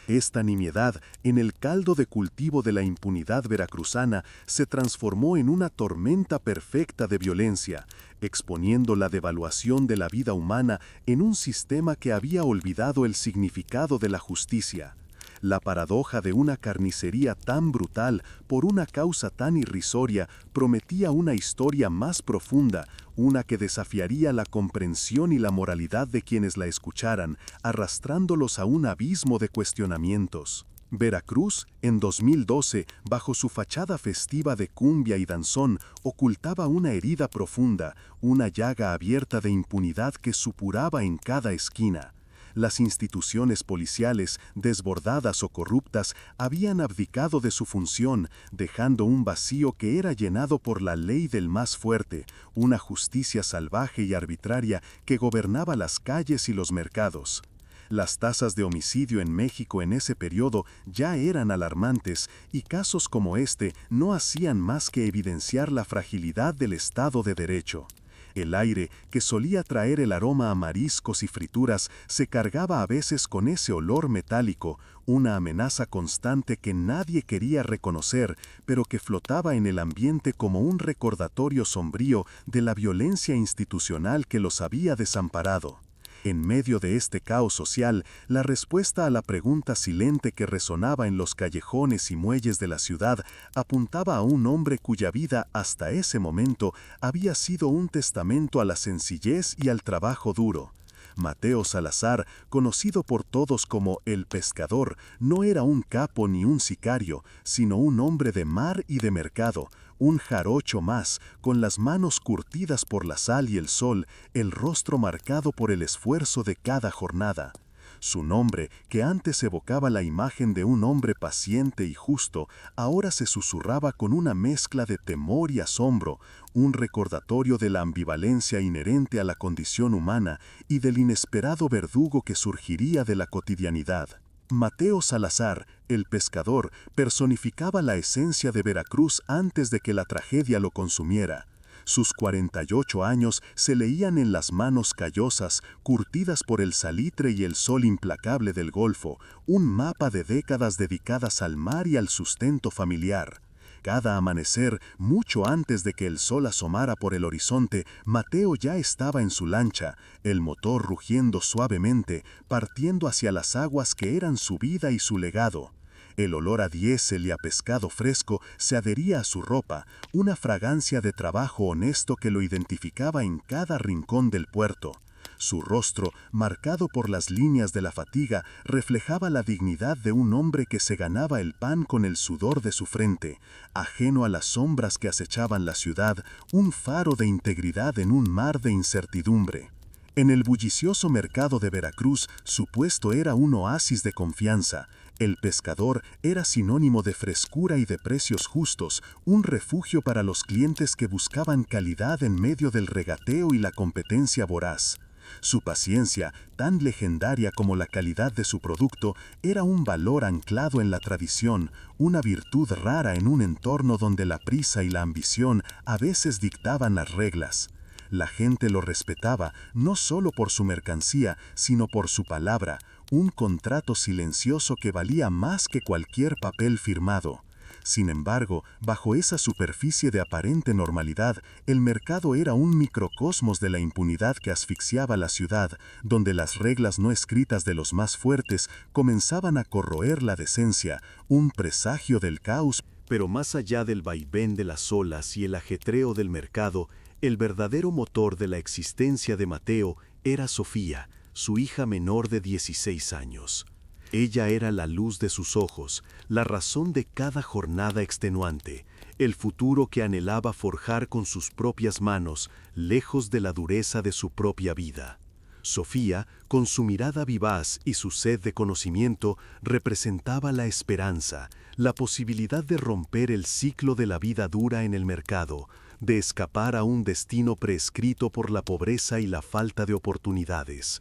Esta nimiedad, en el caldo de cultivo de la impunidad veracruzana, se transformó en una tormenta perfecta de violencia, exponiendo la devaluación de la vida humana en un sistema que había olvidado el significado de la justicia. La paradoja de una carnicería tan brutal por una causa tan irrisoria prometía una historia más profunda, una que desafiaría la comprensión y la moralidad de quienes la escucharan, arrastrándolos a un abismo de cuestionamientos. Veracruz, en 2012, bajo su fachada festiva de cumbia y danzón, ocultaba una herida profunda, una llaga abierta de impunidad que supuraba en cada esquina. Las instituciones policiales, desbordadas o corruptas, habían abdicado de su función, dejando un vacío que era llenado por la ley del más fuerte, una justicia salvaje y arbitraria que gobernaba las calles y los mercados. Las tasas de homicidio en México en ese periodo ya eran alarmantes y casos como este no hacían más que evidenciar la fragilidad del Estado de Derecho. El aire, que solía traer el aroma a mariscos y frituras, se cargaba a veces con ese olor metálico, una amenaza constante que nadie quería reconocer, pero que flotaba en el ambiente como un recordatorio sombrío de la violencia institucional que los había desamparado. En medio de este caos social, la respuesta a la pregunta silente que resonaba en los callejones y muelles de la ciudad apuntaba a un hombre cuya vida hasta ese momento había sido un testamento a la sencillez y al trabajo duro. Mateo Salazar, conocido por todos como el pescador, no era un capo ni un sicario, sino un hombre de mar y de mercado, un jarocho más, con las manos curtidas por la sal y el sol, el rostro marcado por el esfuerzo de cada jornada. Su nombre, que antes evocaba la imagen de un hombre paciente y justo, ahora se susurraba con una mezcla de temor y asombro, un recordatorio de la ambivalencia inherente a la condición humana y del inesperado verdugo que surgiría de la cotidianidad. Mateo Salazar, el pescador, personificaba la esencia de Veracruz antes de que la tragedia lo consumiera. Sus 48 años se leían en las manos callosas, curtidas por el salitre y el sol implacable del Golfo, un mapa de décadas dedicadas al mar y al sustento familiar. Cada amanecer, mucho antes de que el sol asomara por el horizonte, Mateo ya estaba en su lancha, el motor rugiendo suavemente, partiendo hacia las aguas que eran su vida y su legado. El olor a diésel y a pescado fresco se adhería a su ropa, una fragancia de trabajo honesto que lo identificaba en cada rincón del puerto. Su rostro, marcado por las líneas de la fatiga, reflejaba la dignidad de un hombre que se ganaba el pan con el sudor de su frente, ajeno a las sombras que acechaban la ciudad, un faro de integridad en un mar de incertidumbre. En el bullicioso mercado de Veracruz, su puesto era un oasis de confianza. El pescador era sinónimo de frescura y de precios justos, un refugio para los clientes que buscaban calidad en medio del regateo y la competencia voraz. Su paciencia, tan legendaria como la calidad de su producto, era un valor anclado en la tradición, una virtud rara en un entorno donde la prisa y la ambición a veces dictaban las reglas. La gente lo respetaba no solo por su mercancía, sino por su palabra, un contrato silencioso que valía más que cualquier papel firmado. Sin embargo, bajo esa superficie de aparente normalidad, el mercado era un microcosmos de la impunidad que asfixiaba la ciudad, donde las reglas no escritas de los más fuertes comenzaban a corroer la decencia, un presagio del caos. Pero más allá del vaivén de las olas y el ajetreo del mercado, el verdadero motor de la existencia de Mateo era Sofía, su hija menor de 16 años. Ella era la luz de sus ojos, la razón de cada jornada extenuante, el futuro que anhelaba forjar con sus propias manos, lejos de la dureza de su propia vida. Sofía, con su mirada vivaz y su sed de conocimiento, representaba la esperanza, la posibilidad de romper el ciclo de la vida dura en el mercado, de escapar a un destino prescrito por la pobreza y la falta de oportunidades.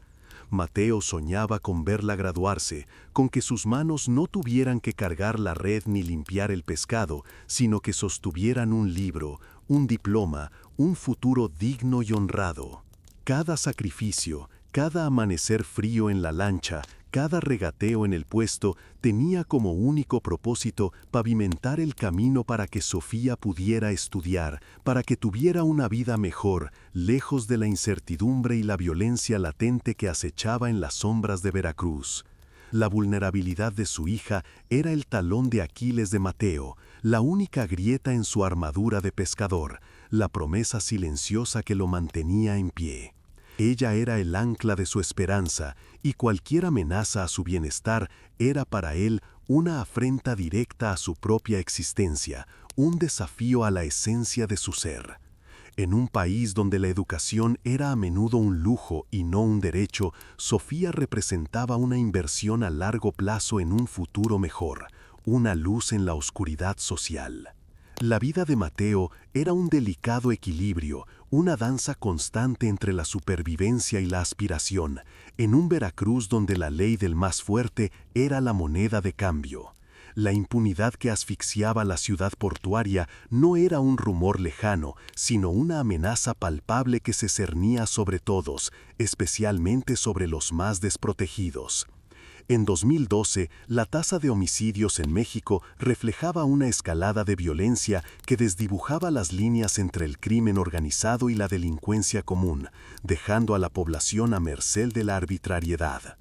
Mateo soñaba con verla graduarse, con que sus manos no tuvieran que cargar la red ni limpiar el pescado, sino que sostuvieran un libro, un diploma, un futuro digno y honrado. Cada sacrificio, cada amanecer frío en la lancha, cada regateo en el puesto tenía como único propósito pavimentar el camino para que Sofía pudiera estudiar, para que tuviera una vida mejor, lejos de la incertidumbre y la violencia latente que acechaba en las sombras de Veracruz. La vulnerabilidad de su hija era el talón de Aquiles de Mateo, la única grieta en su armadura de pescador, la promesa silenciosa que lo mantenía en pie. Ella era el ancla de su esperanza, y cualquier amenaza a su bienestar era para él una afrenta directa a su propia existencia, un desafío a la esencia de su ser. En un país donde la educación era a menudo un lujo y no un derecho, Sofía representaba una inversión a largo plazo en un futuro mejor, una luz en la oscuridad social. La vida de Mateo era un delicado equilibrio, una danza constante entre la supervivencia y la aspiración, en un Veracruz donde la ley del más fuerte era la moneda de cambio. La impunidad que asfixiaba la ciudad portuaria no era un rumor lejano, sino una amenaza palpable que se cernía sobre todos, especialmente sobre los más desprotegidos. En 2012, la tasa de homicidios en México reflejaba una escalada de violencia que desdibujaba las líneas entre el crimen organizado y la delincuencia común, dejando a la población a merced de la arbitrariedad.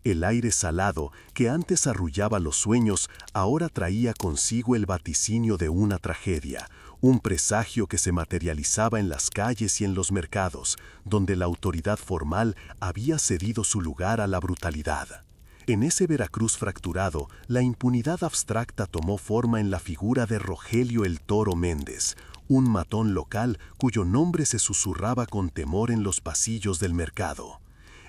El aire salado, que antes arrullaba los sueños, ahora traía consigo el vaticinio de una tragedia, un presagio que se materializaba en las calles y en los mercados, donde la autoridad formal había cedido su lugar a la brutalidad. En ese Veracruz fracturado, la impunidad abstracta tomó forma en la figura de Rogelio el Toro Méndez, un matón local cuyo nombre se susurraba con temor en los pasillos del mercado.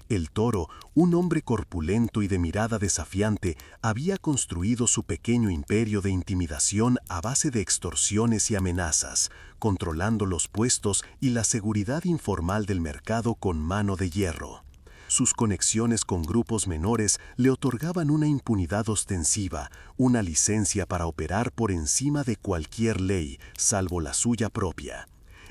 El Toro, un hombre corpulento y de mirada desafiante, había construido su pequeño imperio de intimidación a base de extorsiones y amenazas, controlando los puestos y la seguridad informal del mercado con mano de hierro. Sus conexiones con grupos menores le otorgaban una impunidad ostensiva, una licencia para operar por encima de cualquier ley, salvo la suya propia.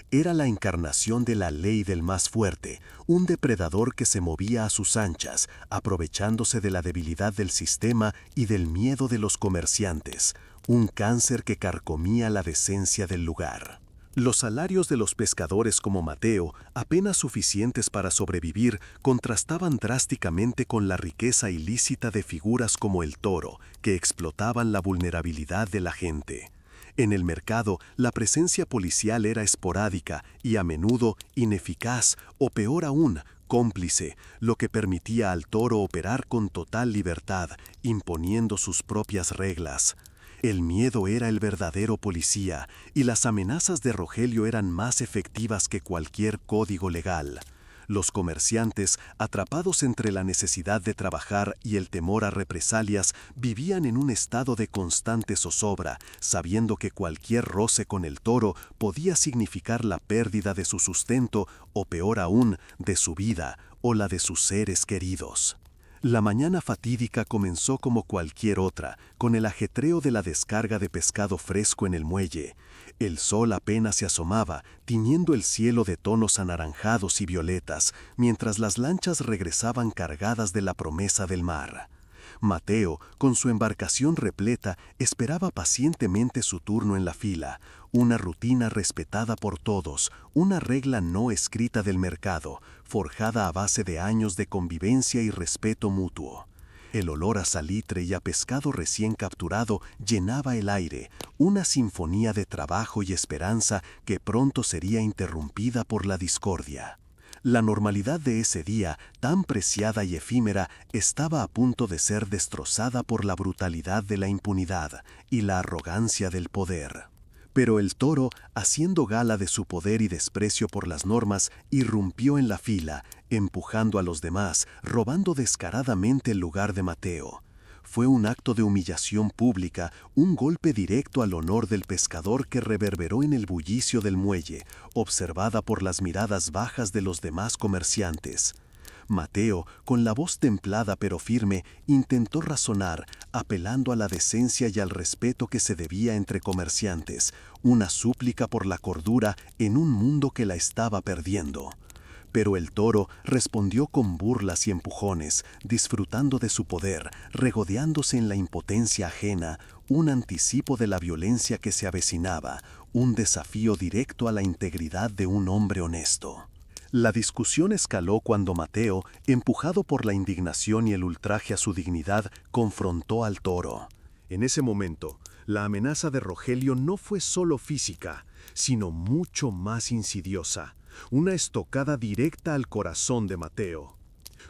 Era la encarnación de la ley del más fuerte, un depredador que se movía a sus anchas, aprovechándose de la debilidad del sistema y del miedo de los comerciantes, un cáncer que carcomía la decencia del lugar. Los salarios de los pescadores como Mateo, apenas suficientes para sobrevivir, contrastaban drásticamente con la riqueza ilícita de figuras como el Toro, que explotaban la vulnerabilidad de la gente. En el mercado, la presencia policial era esporádica y a menudo ineficaz o peor aún, cómplice, lo que permitía al Toro operar con total libertad, imponiendo sus propias reglas. El miedo era el verdadero policía y las amenazas de Rogelio eran más efectivas que cualquier código legal. Los comerciantes, atrapados entre la necesidad de trabajar y el temor a represalias, vivían en un estado de constante zozobra, sabiendo que cualquier roce con el Toro podía significar la pérdida de su sustento o, peor aún, de su vida o la de sus seres queridos. La mañana fatídica comenzó como cualquier otra, con el ajetreo de la descarga de pescado fresco en el muelle. El sol apenas se asomaba, tiñendo el cielo de tonos anaranjados y violetas, mientras las lanchas regresaban cargadas de la promesa del mar. Mateo, con su embarcación repleta, esperaba pacientemente su turno en la fila, una rutina respetada por todos, una regla no escrita del mercado, forjada a base de años de convivencia y respeto mutuo. El olor a salitre y a pescado recién capturado llenaba el aire, una sinfonía de trabajo y esperanza que pronto sería interrumpida por la discordia. La normalidad de ese día, tan preciada y efímera, estaba a punto de ser destrozada por la brutalidad de la impunidad y la arrogancia del poder. Pero el Toro, haciendo gala de su poder y desprecio por las normas, irrumpió en la fila, empujando a los demás, robando descaradamente el lugar de Mateo. Fue un acto de humillación pública, un golpe directo al honor del pescador que reverberó en el bullicio del muelle, observada por las miradas bajas de los demás comerciantes. Mateo, con la voz templada pero firme, intentó razonar, apelando a la decencia y al respeto que se debía entre comerciantes, una súplica por la cordura en un mundo que la estaba perdiendo. Pero el Toro respondió con burlas y empujones, disfrutando de su poder, regodeándose en la impotencia ajena, un anticipo de la violencia que se avecinaba, un desafío directo a la integridad de un hombre honesto. La discusión escaló cuando Mateo, empujado por la indignación y el ultraje a su dignidad, confrontó al Toro. En ese momento, la amenaza de Rogelio no fue solo física, sino mucho más insidiosa, una estocada directa al corazón de Mateo.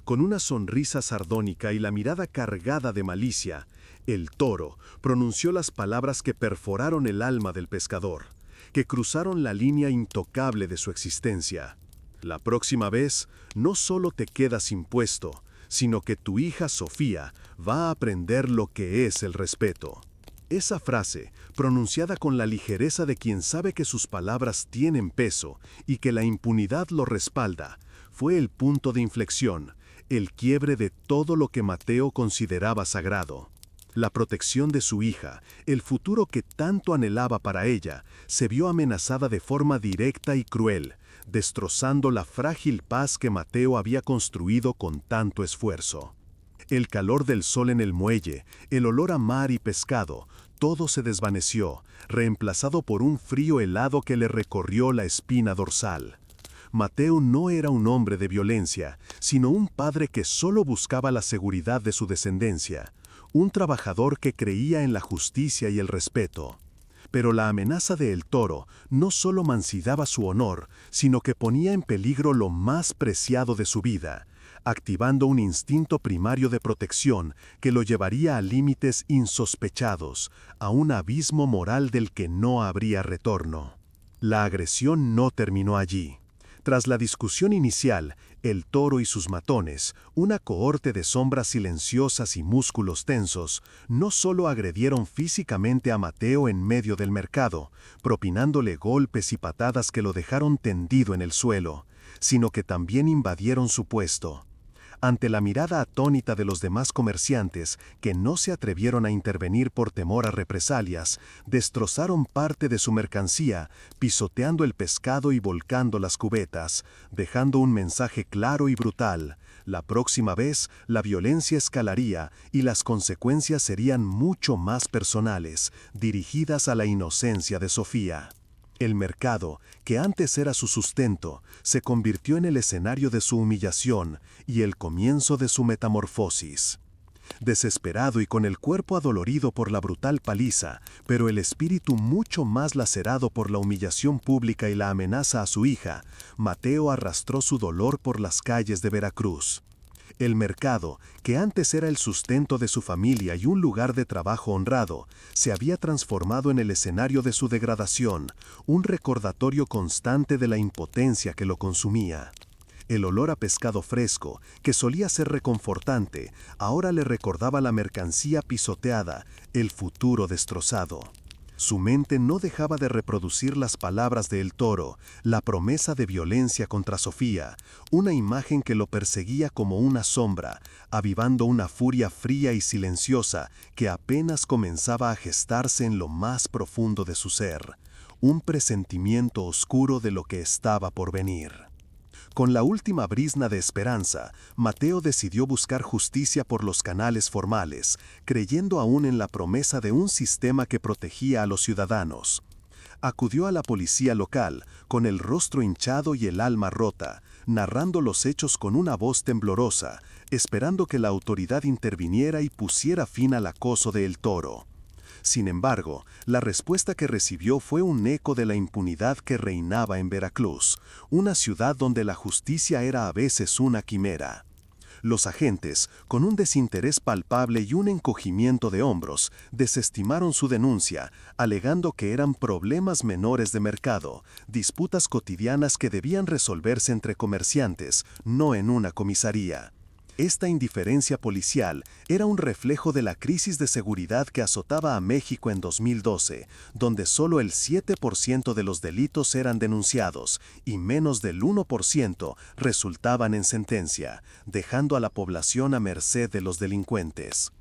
Con una sonrisa sardónica y la mirada cargada de malicia, el Toro pronunció las palabras que perforaron el alma del pescador, que cruzaron la línea intocable de su existencia. La próxima vez, no solo te quedas sin puesto, sino que tu hija Sofía va a aprender lo que es el respeto. Esa frase, pronunciada con la ligereza de quien sabe que sus palabras tienen peso y que la impunidad lo respalda, fue el punto de inflexión, el quiebre de todo lo que Mateo consideraba sagrado. La protección de su hija, el futuro que tanto anhelaba para ella, se vio amenazada de forma directa y cruel, destrozando la frágil paz que Mateo había construido con tanto esfuerzo. El calor del sol en el muelle, el olor a mar y pescado, todo se desvaneció, reemplazado por un frío helado que le recorrió la espina dorsal. Mateo no era un hombre de violencia, sino un padre que solo buscaba la seguridad de su descendencia, un trabajador que creía en la justicia y el respeto. Pero la amenaza de El Toro no solo mancillaba su honor, sino que ponía en peligro lo más preciado de su vida, activando un instinto primario de protección que lo llevaría a límites insospechados, a un abismo moral del que no habría retorno. La agresión no terminó allí. Tras la discusión inicial, el Toro y sus matones, una cohorte de sombras silenciosas y músculos tensos, no solo agredieron físicamente a Mateo en medio del mercado, propinándole golpes y patadas que lo dejaron tendido en el suelo, sino que también invadieron su puesto. Ante la mirada atónita de los demás comerciantes, que no se atrevieron a intervenir por temor a represalias, destrozaron parte de su mercancía, pisoteando el pescado y volcando las cubetas, dejando un mensaje claro y brutal. La próxima vez, la violencia escalaría y las consecuencias serían mucho más personales, dirigidas a la inocencia de Sofía. El mercado, que antes era su sustento, se convirtió en el escenario de su humillación y el comienzo de su metamorfosis. Desesperado y con el cuerpo adolorido por la brutal paliza, pero el espíritu mucho más lacerado por la humillación pública y la amenaza a su hija, Mateo arrastró su dolor por las calles de Veracruz. El mercado, que antes era el sustento de su familia y un lugar de trabajo honrado, se había transformado en el escenario de su degradación, un recordatorio constante de la impotencia que lo consumía. El olor a pescado fresco, que solía ser reconfortante, ahora le recordaba la mercancía pisoteada, el futuro destrozado. Su mente no dejaba de reproducir las palabras de El Toro, la promesa de violencia contra Sofía, una imagen que lo perseguía como una sombra, avivando una furia fría y silenciosa que apenas comenzaba a gestarse en lo más profundo de su ser, un presentimiento oscuro de lo que estaba por venir. Con la última brizna de esperanza, Mateo decidió buscar justicia por los canales formales, creyendo aún en la promesa de un sistema que protegía a los ciudadanos. Acudió a la policía local, con el rostro hinchado y el alma rota, narrando los hechos con una voz temblorosa, esperando que la autoridad interviniera y pusiera fin al acoso de El Toro. Sin embargo, la respuesta que recibió fue un eco de la impunidad que reinaba en Veracruz, una ciudad donde la justicia era a veces una quimera. Los agentes, con un desinterés palpable y un encogimiento de hombros, desestimaron su denuncia, alegando que eran problemas menores de mercado, disputas cotidianas que debían resolverse entre comerciantes, no en una comisaría. Esta indiferencia policial era un reflejo de la crisis de seguridad que azotaba a México en 2012, donde solo el 7% de los delitos eran denunciados y menos del 1% resultaban en sentencia, dejando a la población a merced de los delincuentes.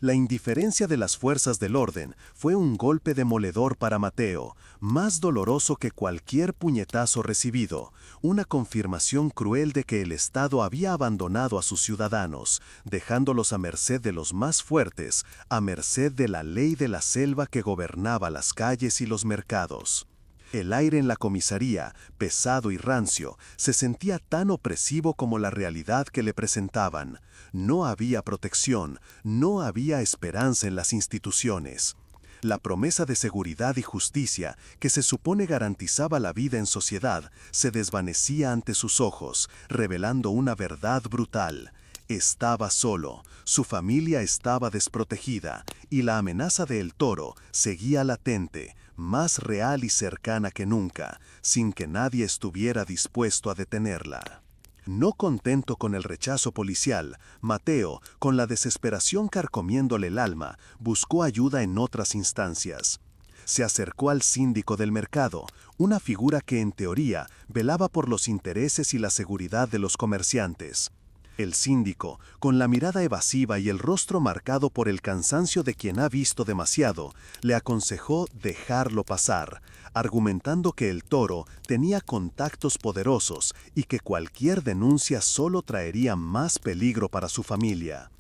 La indiferencia de las fuerzas del orden fue un golpe demoledor para Mateo, más doloroso que cualquier puñetazo recibido, una confirmación cruel de que el Estado había abandonado a sus ciudadanos, dejándolos a merced de los más fuertes, a merced de la ley de la selva que gobernaba las calles y los mercados. El aire en la comisaría, pesado y rancio, se sentía tan opresivo como la realidad que le presentaban. No había protección, no había esperanza en las instituciones. La promesa de seguridad y justicia, que se supone garantizaba la vida en sociedad, se desvanecía ante sus ojos, revelando una verdad brutal. Estaba solo, su familia estaba desprotegida, y la amenaza de El Toro seguía latente, más real y cercana que nunca, sin que nadie estuviera dispuesto a detenerla. No contento con el rechazo policial, Mateo, con la desesperación carcomiéndole el alma, buscó ayuda en otras instancias. Se acercó al síndico del mercado, una figura que en teoría velaba por los intereses y la seguridad de los comerciantes. El síndico, con la mirada evasiva y el rostro marcado por el cansancio de quien ha visto demasiado, le aconsejó dejarlo pasar, argumentando que El Toro tenía contactos poderosos y que cualquier denuncia solo traería más peligro para su familia.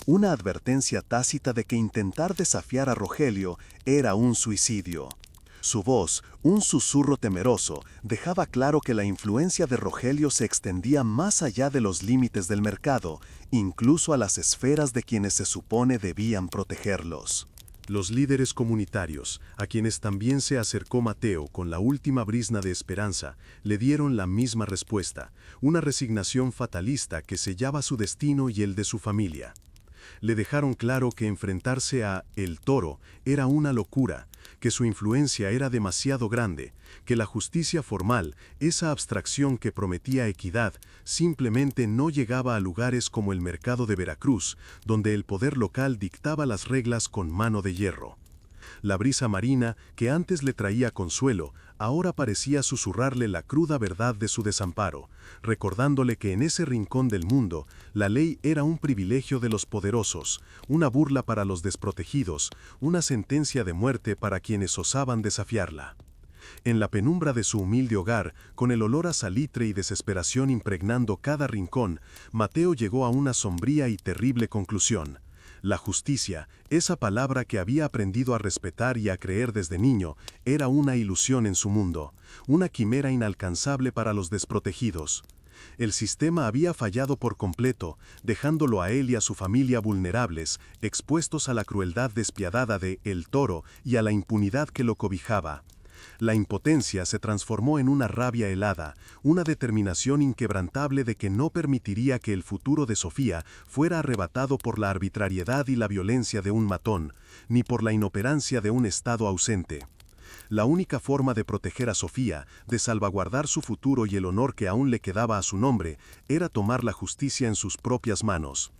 Una advertencia tácita de que intentar desafiar a Rogelio era un suicidio. Su voz, un susurro temeroso, dejaba claro que la influencia de Rogelio se extendía más allá de los límites del mercado, incluso a las esferas de quienes se supone debían protegerlos. Los líderes comunitarios, a quienes también se acercó Mateo con la última brizna de esperanza, le dieron la misma respuesta, una resignación fatalista que sellaba su destino y el de su familia. Le dejaron claro que enfrentarse a El Toro era una locura, que su influencia era demasiado grande, que la justicia formal, esa abstracción que prometía equidad, simplemente no llegaba a lugares como el mercado de Veracruz, donde el poder local dictaba las reglas con mano de hierro. La brisa marina, que antes le traía consuelo, ahora parecía susurrarle la cruda verdad de su desamparo, recordándole que en ese rincón del mundo, la ley era un privilegio de los poderosos, una burla para los desprotegidos, una sentencia de muerte para quienes osaban desafiarla. En la penumbra de su humilde hogar, con el olor a salitre y desesperación impregnando cada rincón, Mateo llegó a una sombría y terrible conclusión. La justicia, esa palabra que había aprendido a respetar y a creer desde niño, era una ilusión en su mundo, una quimera inalcanzable para los desprotegidos. El sistema había fallado por completo, dejándolo a él y a su familia vulnerables, expuestos a la crueldad despiadada de El Toro y a la impunidad que lo cobijaba. La impotencia se transformó en una rabia helada, una determinación inquebrantable de que no permitiría que el futuro de Sofía fuera arrebatado por la arbitrariedad y la violencia de un matón, ni por la inoperancia de un Estado ausente. La única forma de proteger a Sofía, de salvaguardar su futuro y el honor que aún le quedaba a su nombre, era tomar la justicia en sus propias manos.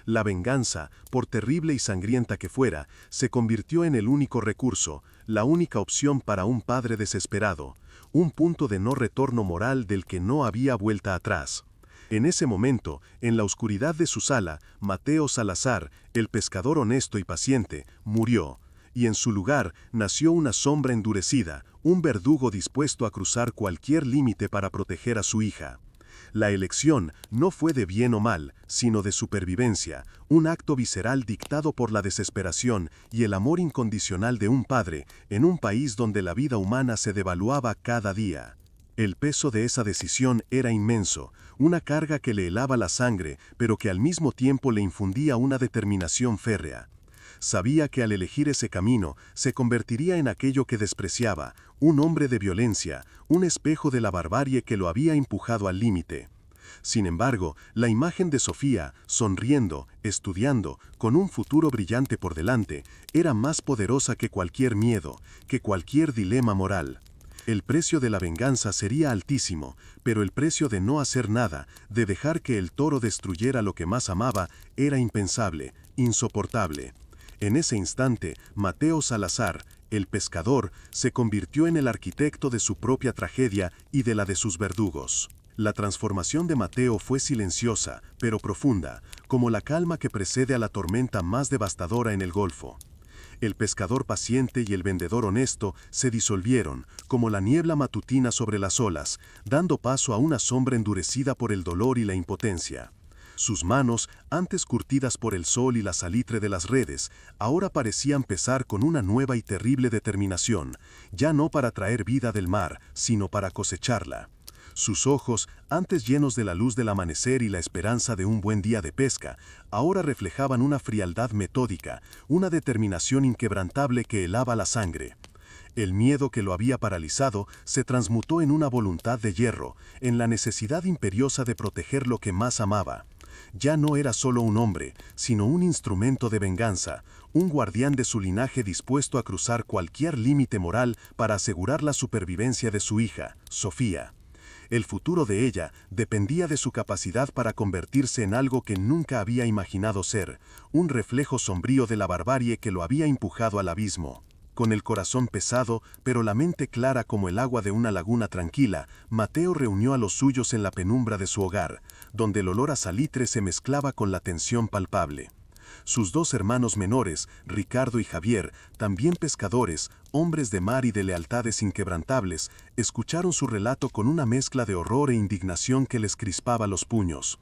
La venganza, por terrible y sangrienta que fuera, se convirtió en el único recurso, la única opción para un padre desesperado, un punto de no retorno moral del que no había vuelta atrás. En ese momento, en la oscuridad de su sala, Mateo Salazar, el pescador honesto y paciente, murió, y en su lugar nació una sombra endurecida, un verdugo dispuesto a cruzar cualquier límite para proteger a su hija. La elección no fue de bien o mal, sino de supervivencia, un acto visceral dictado por la desesperación y el amor incondicional de un padre en un país donde la vida humana se devaluaba cada día. El peso de esa decisión era inmenso, una carga que le helaba la sangre, pero que al mismo tiempo le infundía una determinación férrea. Sabía que al elegir ese camino se convertiría en aquello que despreciaba, un hombre de violencia, un espejo de la barbarie que lo había empujado al límite. Sin embargo, la imagen de Sofía, sonriendo, estudiando, con un futuro brillante por delante, era más poderosa que cualquier miedo, que cualquier dilema moral. El precio de la venganza sería altísimo, pero el precio de no hacer nada, de dejar que el toro destruyera lo que más amaba, era impensable, insoportable. En ese instante, Mateo Salazar, el pescador, se convirtió en el arquitecto de su propia tragedia y de la de sus verdugos. La transformación de Mateo fue silenciosa, pero profunda, como la calma que precede a la tormenta más devastadora en el Golfo. El pescador paciente y el vendedor honesto se disolvieron, como la niebla matutina sobre las olas, dando paso a una sombra endurecida por el dolor y la impotencia. Sus manos, antes curtidas por el sol y la salitre de las redes, ahora parecían pesar con una nueva y terrible determinación, ya no para traer vida del mar, sino para cosecharla. Sus ojos, antes llenos de la luz del amanecer y la esperanza de un buen día de pesca, ahora reflejaban una frialdad metódica, una determinación inquebrantable que helaba la sangre. El miedo que lo había paralizado se transmutó en una voluntad de hierro, en la necesidad imperiosa de proteger lo que más amaba. Ya no era solo un hombre, sino un instrumento de venganza, un guardián de su linaje dispuesto a cruzar cualquier límite moral para asegurar la supervivencia de su hija, Sofía. El futuro de ella dependía de su capacidad para convertirse en algo que nunca había imaginado ser, un reflejo sombrío de la barbarie que lo había empujado al abismo. Con el corazón pesado, pero la mente clara como el agua de una laguna tranquila, Mateo reunió a los suyos en la penumbra de su hogar, donde el olor a salitre se mezclaba con la tensión palpable. Sus dos hermanos menores, Ricardo y Javier, también pescadores, hombres de mar y de lealtades inquebrantables, escucharon su relato con una mezcla de horror e indignación que les crispaba los puños.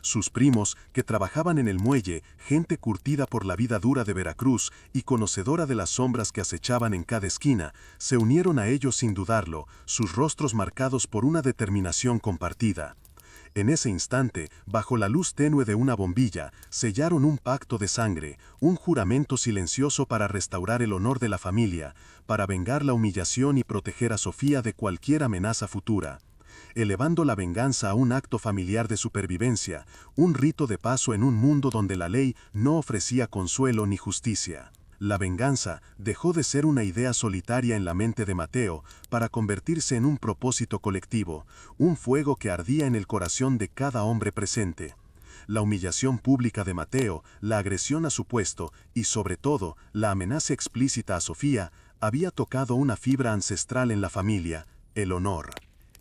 Sus primos, que trabajaban en el muelle, gente curtida por la vida dura de Veracruz y conocedora de las sombras que acechaban en cada esquina, se unieron a ellos sin dudarlo, sus rostros marcados por una determinación compartida. En ese instante, bajo la luz tenue de una bombilla, sellaron un pacto de sangre, un juramento silencioso para restaurar el honor de la familia, para vengar la humillación y proteger a Sofía de cualquier amenaza futura. Elevando la venganza a un acto familiar de supervivencia, un rito de paso en un mundo donde la ley no ofrecía consuelo ni justicia. La venganza dejó de ser una idea solitaria en la mente de Mateo para convertirse en un propósito colectivo, un fuego que ardía en el corazón de cada hombre presente. la humillación pública de Mateo, la agresión a su puesto y, sobre todo, la amenaza explícita a Sofía, había tocado una fibra ancestral en la familia, el honor.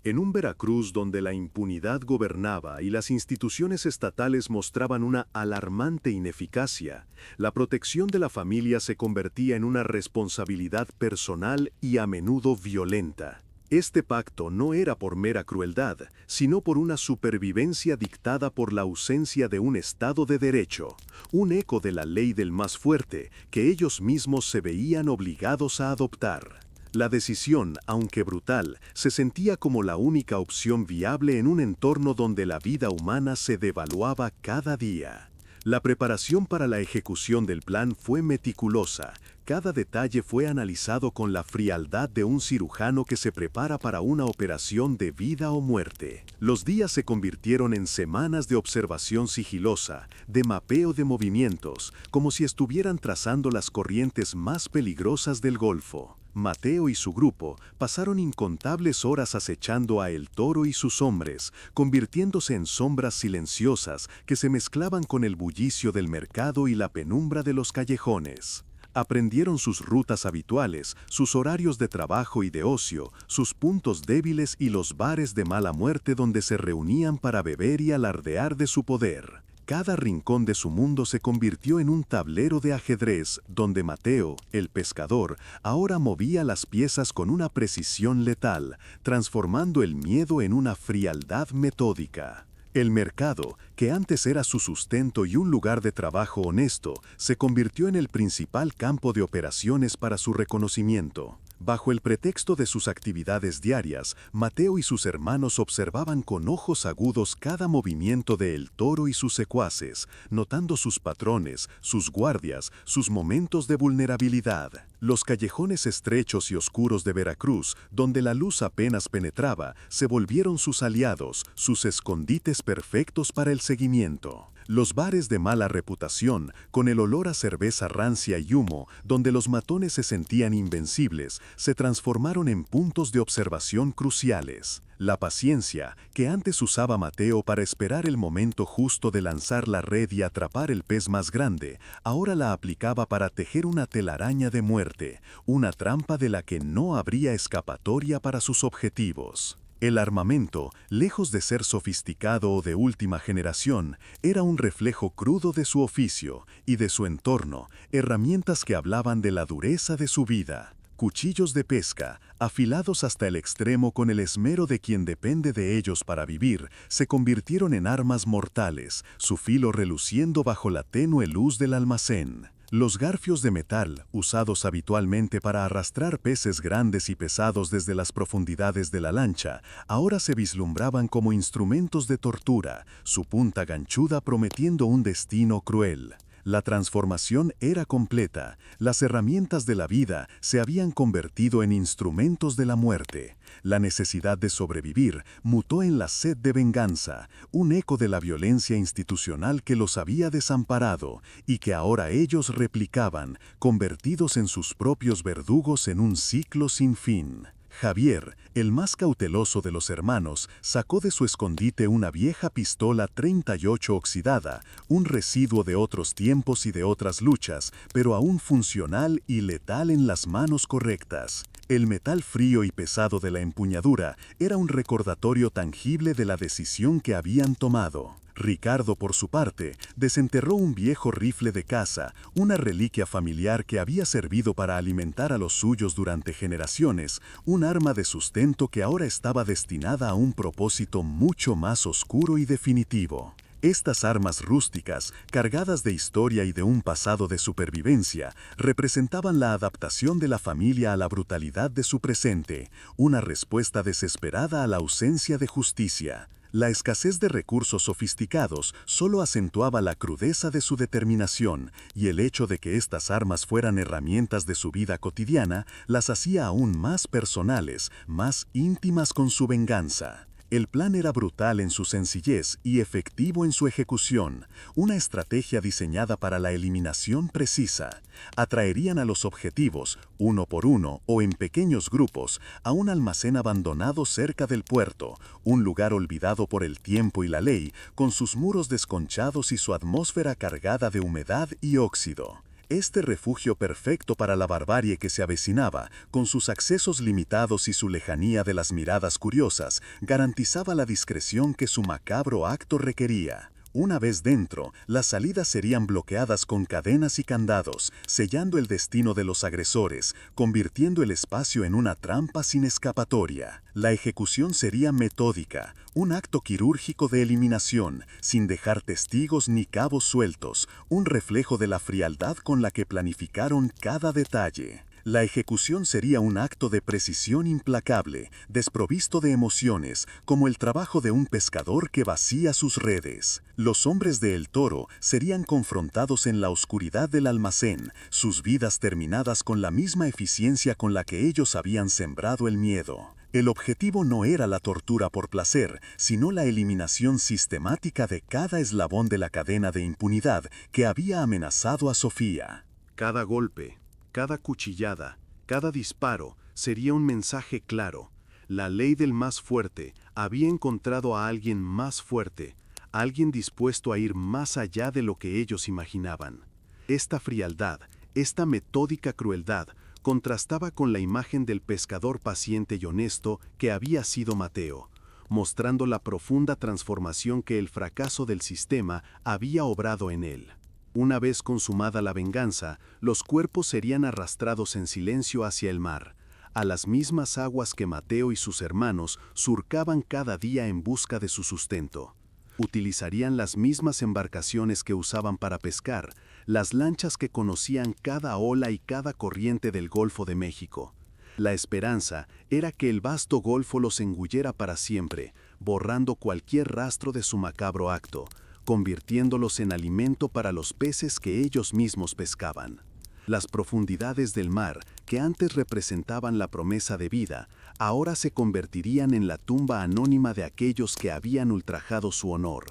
En un Veracruz donde la impunidad gobernaba y las instituciones estatales mostraban una alarmante ineficacia, la protección de la familia se convertía en una responsabilidad personal y a menudo violenta. Este pacto no era por mera crueldad, sino por una supervivencia dictada por la ausencia de un Estado de Derecho, un eco de la ley del más fuerte que ellos mismos se veían obligados a adoptar. La decisión, aunque brutal, se sentía como la única opción viable en un entorno donde la vida humana se devaluaba cada día. La preparación para la ejecución del plan fue meticulosa. Cada detalle fue analizado con la frialdad de un cirujano que se prepara para una operación de vida o muerte. Los días se convirtieron en semanas de observación sigilosa, de mapeo de movimientos, como si estuvieran trazando las corrientes más peligrosas del Golfo. Mateo y su grupo pasaron incontables horas acechando a El Toro y sus hombres, convirtiéndose en sombras silenciosas que se mezclaban con el bullicio del mercado y la penumbra de los callejones. Aprendieron sus rutas habituales, sus horarios de trabajo y de ocio, sus puntos débiles y los bares de mala muerte donde se reunían para beber y alardear de su poder. Cada rincón de su mundo se convirtió en un tablero de ajedrez donde Mateo, el pescador, ahora movía las piezas con una precisión letal, transformando el miedo en una frialdad metódica. El mercado, que antes era su sustento y un lugar de trabajo honesto, se convirtió en el principal campo de operaciones para su reconocimiento. Bajo el pretexto de sus actividades diarias, Mateo y sus hermanos observaban con ojos agudos cada movimiento de El Toro y sus secuaces, notando sus patrones, sus guardias, sus momentos de vulnerabilidad. Los callejones estrechos y oscuros de Veracruz, donde la luz apenas penetraba, se volvieron sus aliados, sus escondites perfectos para el seguimiento. Los bares de mala reputación, con el olor a cerveza rancia y humo, donde los matones se sentían invencibles, se transformaron en puntos de observación cruciales. La paciencia, que antes usaba Mateo para esperar el momento justo de lanzar la red y atrapar el pez más grande, ahora la aplicaba para tejer una telaraña de muerte, una trampa de la que no habría escapatoria para sus objetivos. El armamento, lejos de ser sofisticado o de última generación, era un reflejo crudo de su oficio y de su entorno, herramientas que hablaban de la dureza de su vida. Cuchillos de pesca, afilados hasta el extremo con el esmero de quien depende de ellos para vivir, se convirtieron en armas mortales, su filo reluciendo bajo la tenue luz del almacén. Los garfios de metal, usados habitualmente para arrastrar peces grandes y pesados desde las profundidades de la lancha, ahora se vislumbraban como instrumentos de tortura, su punta ganchuda prometiendo un destino cruel. La transformación era completa. Las herramientas de la vida se habían convertido en instrumentos de la muerte. La necesidad de sobrevivir mutó en la sed de venganza, un eco de la violencia institucional que los había desamparado y que ahora ellos replicaban, convertidos en sus propios verdugos en un ciclo sin fin. Javier, el más cauteloso de los hermanos, sacó de su escondite una vieja pistola 38 oxidada, un residuo de otros tiempos y de otras luchas, pero aún funcional y letal en las manos correctas. El metal frío y pesado de la empuñadura era un recordatorio tangible de la decisión que habían tomado. Ricardo, por su parte, desenterró un viejo rifle de caza, una reliquia familiar que había servido para alimentar a los suyos durante generaciones, un arma de sustento que ahora estaba destinada a un propósito mucho más oscuro y definitivo. Estas armas rústicas, cargadas de historia y de un pasado de supervivencia, representaban la adaptación de la familia a la brutalidad de su presente, una respuesta desesperada a la ausencia de justicia. La escasez de recursos sofisticados solo acentuaba la crudeza de su determinación, y el hecho de que estas armas fueran herramientas de su vida cotidiana las hacía aún más personales, más íntimas con su venganza. El plan era brutal en su sencillez y efectivo en su ejecución, una estrategia diseñada para la eliminación precisa. Atraerían a los objetivos, uno por uno o en pequeños grupos, a un almacén abandonado cerca del puerto, un lugar olvidado por el tiempo y la ley, con sus muros desconchados y su atmósfera cargada de humedad y óxido. Este refugio perfecto para la barbarie que se avecinaba, con sus accesos limitados y su lejanía de las miradas curiosas, garantizaba la discreción que su macabro acto requería. Una vez dentro, las salidas serían bloqueadas con cadenas y candados, sellando el destino de los agresores, convirtiendo el espacio en una trampa sin escapatoria. La ejecución sería metódica, un acto quirúrgico de eliminación, sin dejar testigos ni cabos sueltos, un reflejo de la frialdad con la que planificaron cada detalle. La ejecución sería un acto de precisión implacable, desprovisto de emociones, como el trabajo de un pescador que vacía sus redes. Los hombres de El Toro serían confrontados en la oscuridad del almacén, sus vidas terminadas con la misma eficiencia con la que ellos habían sembrado el miedo. El objetivo no era la tortura por placer, sino la eliminación sistemática de cada eslabón de la cadena de impunidad que había amenazado a Sofía. Cada golpe, cada cuchillada, cada disparo sería un mensaje claro. La ley del más fuerte había encontrado a alguien más fuerte, alguien dispuesto a ir más allá de lo que ellos imaginaban. Esta frialdad, esta metódica crueldad, contrastaba con la imagen del pescador paciente y honesto que había sido Mateo, mostrando la profunda transformación que el fracaso del sistema había obrado en él. Una vez consumada la venganza, los cuerpos serían arrastrados en silencio hacia el mar, a las mismas aguas que Mateo y sus hermanos surcaban cada día en busca de su sustento. Utilizarían las mismas embarcaciones que usaban para pescar, las lanchas que conocían cada ola y cada corriente del Golfo de México. La esperanza era que el vasto golfo los engullera para siempre, borrando cualquier rastro de su macabro acto, convirtiéndolos en alimento para los peces que ellos mismos pescaban. Las profundidades del mar, que antes representaban la promesa de vida, ahora se convertirían en la tumba anónima de aquellos que habían ultrajado su honor,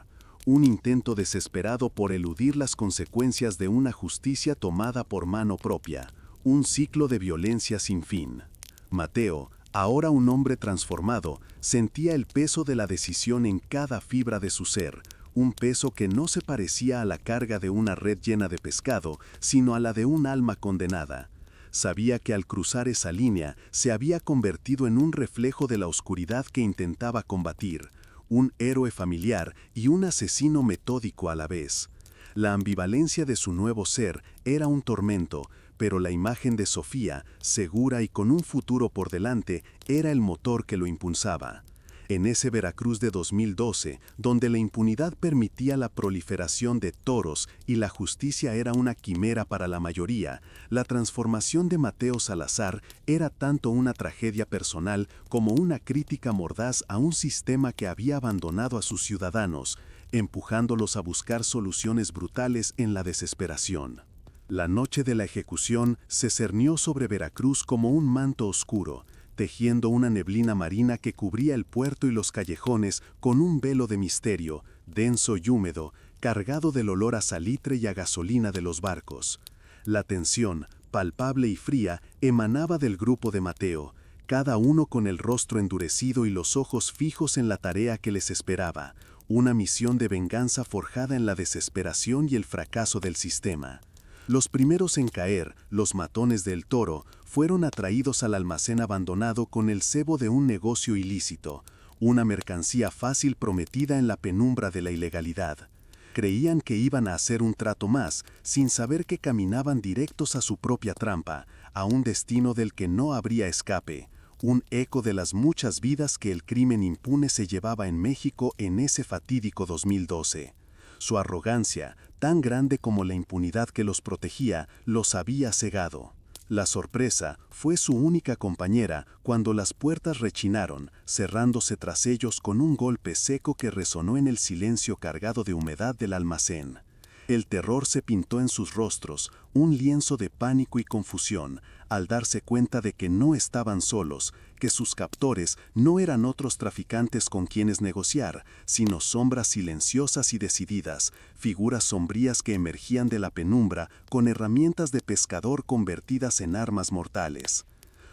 un intento desesperado por eludir las consecuencias de una justicia tomada por mano propia, un ciclo de violencia sin fin. Mateo, ahora un hombre transformado, sentía el peso de la decisión en cada fibra de su ser, un peso que no se parecía a la carga de una red llena de pescado, sino a la de un alma condenada. Sabía que al cruzar esa línea se había convertido en un reflejo de la oscuridad que intentaba combatir, un héroe familiar y un asesino metódico a la vez. La ambivalencia de su nuevo ser era un tormento, pero la imagen de Sofía, segura y con un futuro por delante, era el motor que lo impulsaba. En ese Veracruz de 2012, donde la impunidad permitía la proliferación de toros y la justicia era una quimera para la mayoría, la transformación de Mateo Salazar era tanto una tragedia personal como una crítica mordaz a un sistema que había abandonado a sus ciudadanos, empujándolos a buscar soluciones brutales en la desesperación. La noche de la ejecución se cernió sobre Veracruz como un manto oscuro, tejiendo una neblina marina que cubría el puerto y los callejones con un velo de misterio, denso y húmedo, cargado del olor a salitre y a gasolina de los barcos. La tensión, palpable y fría, emanaba del grupo de Mateo, cada uno con el rostro endurecido y los ojos fijos en la tarea que les esperaba, una misión de venganza forjada en la desesperación y el fracaso del sistema. Los primeros en caer, los matones del Toro, fueron atraídos al almacén abandonado con el cebo de un negocio ilícito, una mercancía fácil prometida en la penumbra de la ilegalidad. Creían que iban a hacer un trato más, sin saber que caminaban directos a su propia trampa, a un destino del que no habría escape, un eco de las muchas vidas que el crimen impune se llevaba en México en ese fatídico 2012. Su arrogancia, tan grande como la impunidad que los protegía, los había cegado. La sorpresa fue su única compañera cuando las puertas rechinaron, cerrándose tras ellos con un golpe seco que resonó en el silencio cargado de humedad del almacén. El terror se pintó en sus rostros, un lienzo de pánico y confusión, al darse cuenta de que no estaban solos, que sus captores no eran otros traficantes con quienes negociar, sino sombras silenciosas y decididas, figuras sombrías que emergían de la penumbra con herramientas de pescador convertidas en armas mortales.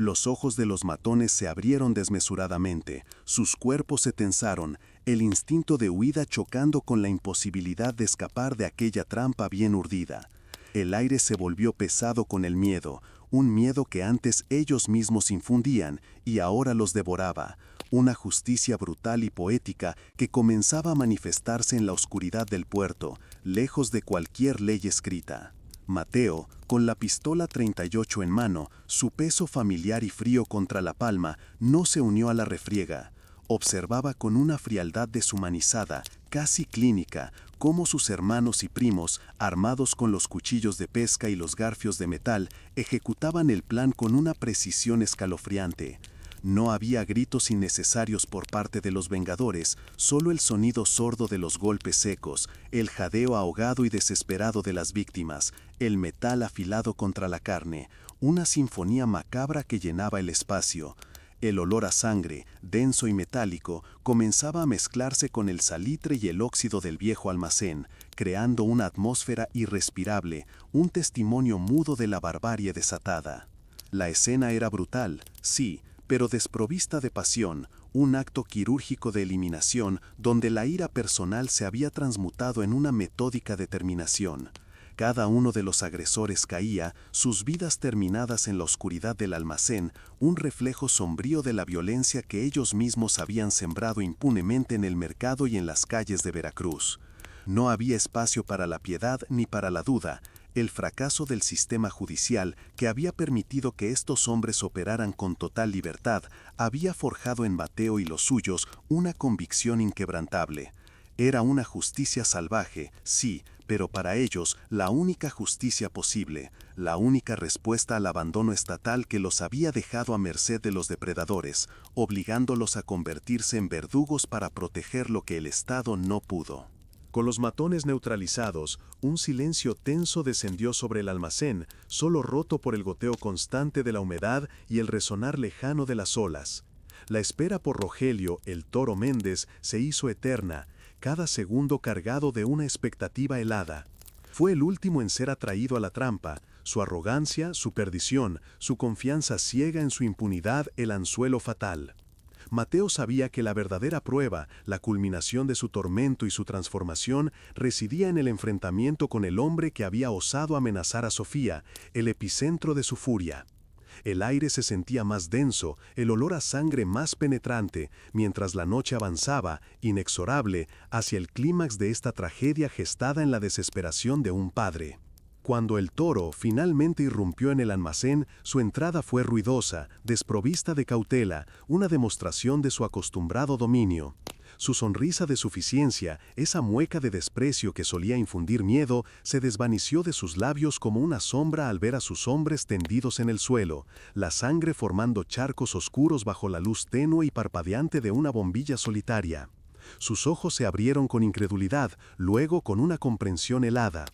Los ojos de los matones se abrieron desmesuradamente, sus cuerpos se tensaron, el instinto de huida chocando con la imposibilidad de escapar de aquella trampa bien urdida. El aire se volvió pesado con el miedo, un miedo que antes ellos mismos infundían y ahora los devoraba, una justicia brutal y poética que comenzaba a manifestarse en la oscuridad del puerto, lejos de cualquier ley escrita. Mateo, con la pistola 38 en mano, su peso familiar y frío contra la palma, no se unió a la refriega. Observaba con una frialdad deshumanizada, casi clínica, cómo sus hermanos y primos, armados con los cuchillos de pesca y los garfios de metal, ejecutaban el plan con una precisión escalofriante. No había gritos innecesarios por parte de los vengadores, solo el sonido sordo de los golpes secos, el jadeo ahogado y desesperado de las víctimas, el metal afilado contra la carne, una sinfonía macabra que llenaba el espacio. El olor a sangre, denso y metálico, comenzaba a mezclarse con el salitre y el óxido del viejo almacén, creando una atmósfera irrespirable, un testimonio mudo de la barbarie desatada. La escena era brutal, sí, pero desprovista de pasión, un acto quirúrgico de eliminación donde la ira personal se había transmutado en una metódica determinación. Cada uno de los agresores caía, sus vidas terminadas en la oscuridad del almacén, un reflejo sombrío de la violencia que ellos mismos habían sembrado impunemente en el mercado y en las calles de Veracruz. No había espacio para la piedad ni para la duda. El fracaso del sistema judicial, que había permitido que estos hombres operaran con total libertad, había forjado en Mateo y los suyos una convicción inquebrantable. Era una justicia salvaje, sí, pero para ellos la única justicia posible, la única respuesta al abandono estatal que los había dejado a merced de los depredadores, obligándolos a convertirse en verdugos para proteger lo que el Estado no pudo. Con los matones neutralizados, un silencio tenso descendió sobre el almacén, solo roto por el goteo constante de la humedad y el resonar lejano de las olas. La espera por Rogelio, el Toro Méndez, se hizo eterna, cada segundo cargado de una expectativa helada. Fue el último en ser atraído a la trampa, su arrogancia, su perdición, su confianza ciega en su impunidad, el anzuelo fatal. Mateo sabía que la verdadera prueba, la culminación de su tormento y su transformación, residía en el enfrentamiento con el hombre que había osado amenazar a Sofía, el epicentro de su furia. El aire se sentía más denso, el olor a sangre más penetrante, mientras la noche avanzaba, inexorable, hacia el clímax de esta tragedia gestada en la desesperación de un padre. Cuando el Toro finalmente irrumpió en el almacén, su entrada fue ruidosa, desprovista de cautela, una demostración de su acostumbrado dominio. Su sonrisa de suficiencia, esa mueca de desprecio que solía infundir miedo, se desvaneció de sus labios como una sombra al ver a sus hombres tendidos en el suelo, la sangre formando charcos oscuros bajo la luz tenue y parpadeante de una bombilla solitaria. Sus ojos se abrieron con incredulidad, luego con una comprensión helada.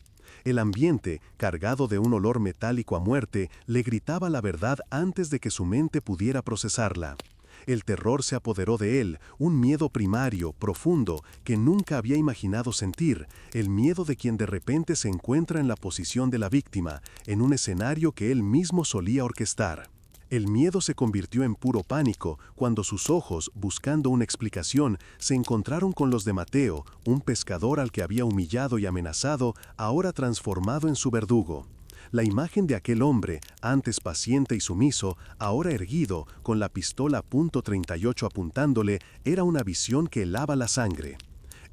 El ambiente, cargado de un olor metálico a muerte, le gritaba la verdad antes de que su mente pudiera procesarla. El terror se apoderó de él, un miedo primario, profundo, que nunca había imaginado sentir, el miedo de quien de repente se encuentra en la posición de la víctima, en un escenario que él mismo solía orquestar. El miedo se convirtió en puro pánico cuando sus ojos, buscando una explicación, se encontraron con los de Mateo, un pescador al que había humillado y amenazado, ahora transformado en su verdugo. La imagen de aquel hombre, antes paciente y sumiso, ahora erguido, con la pistola .38 apuntándole, era una visión que helaba la sangre.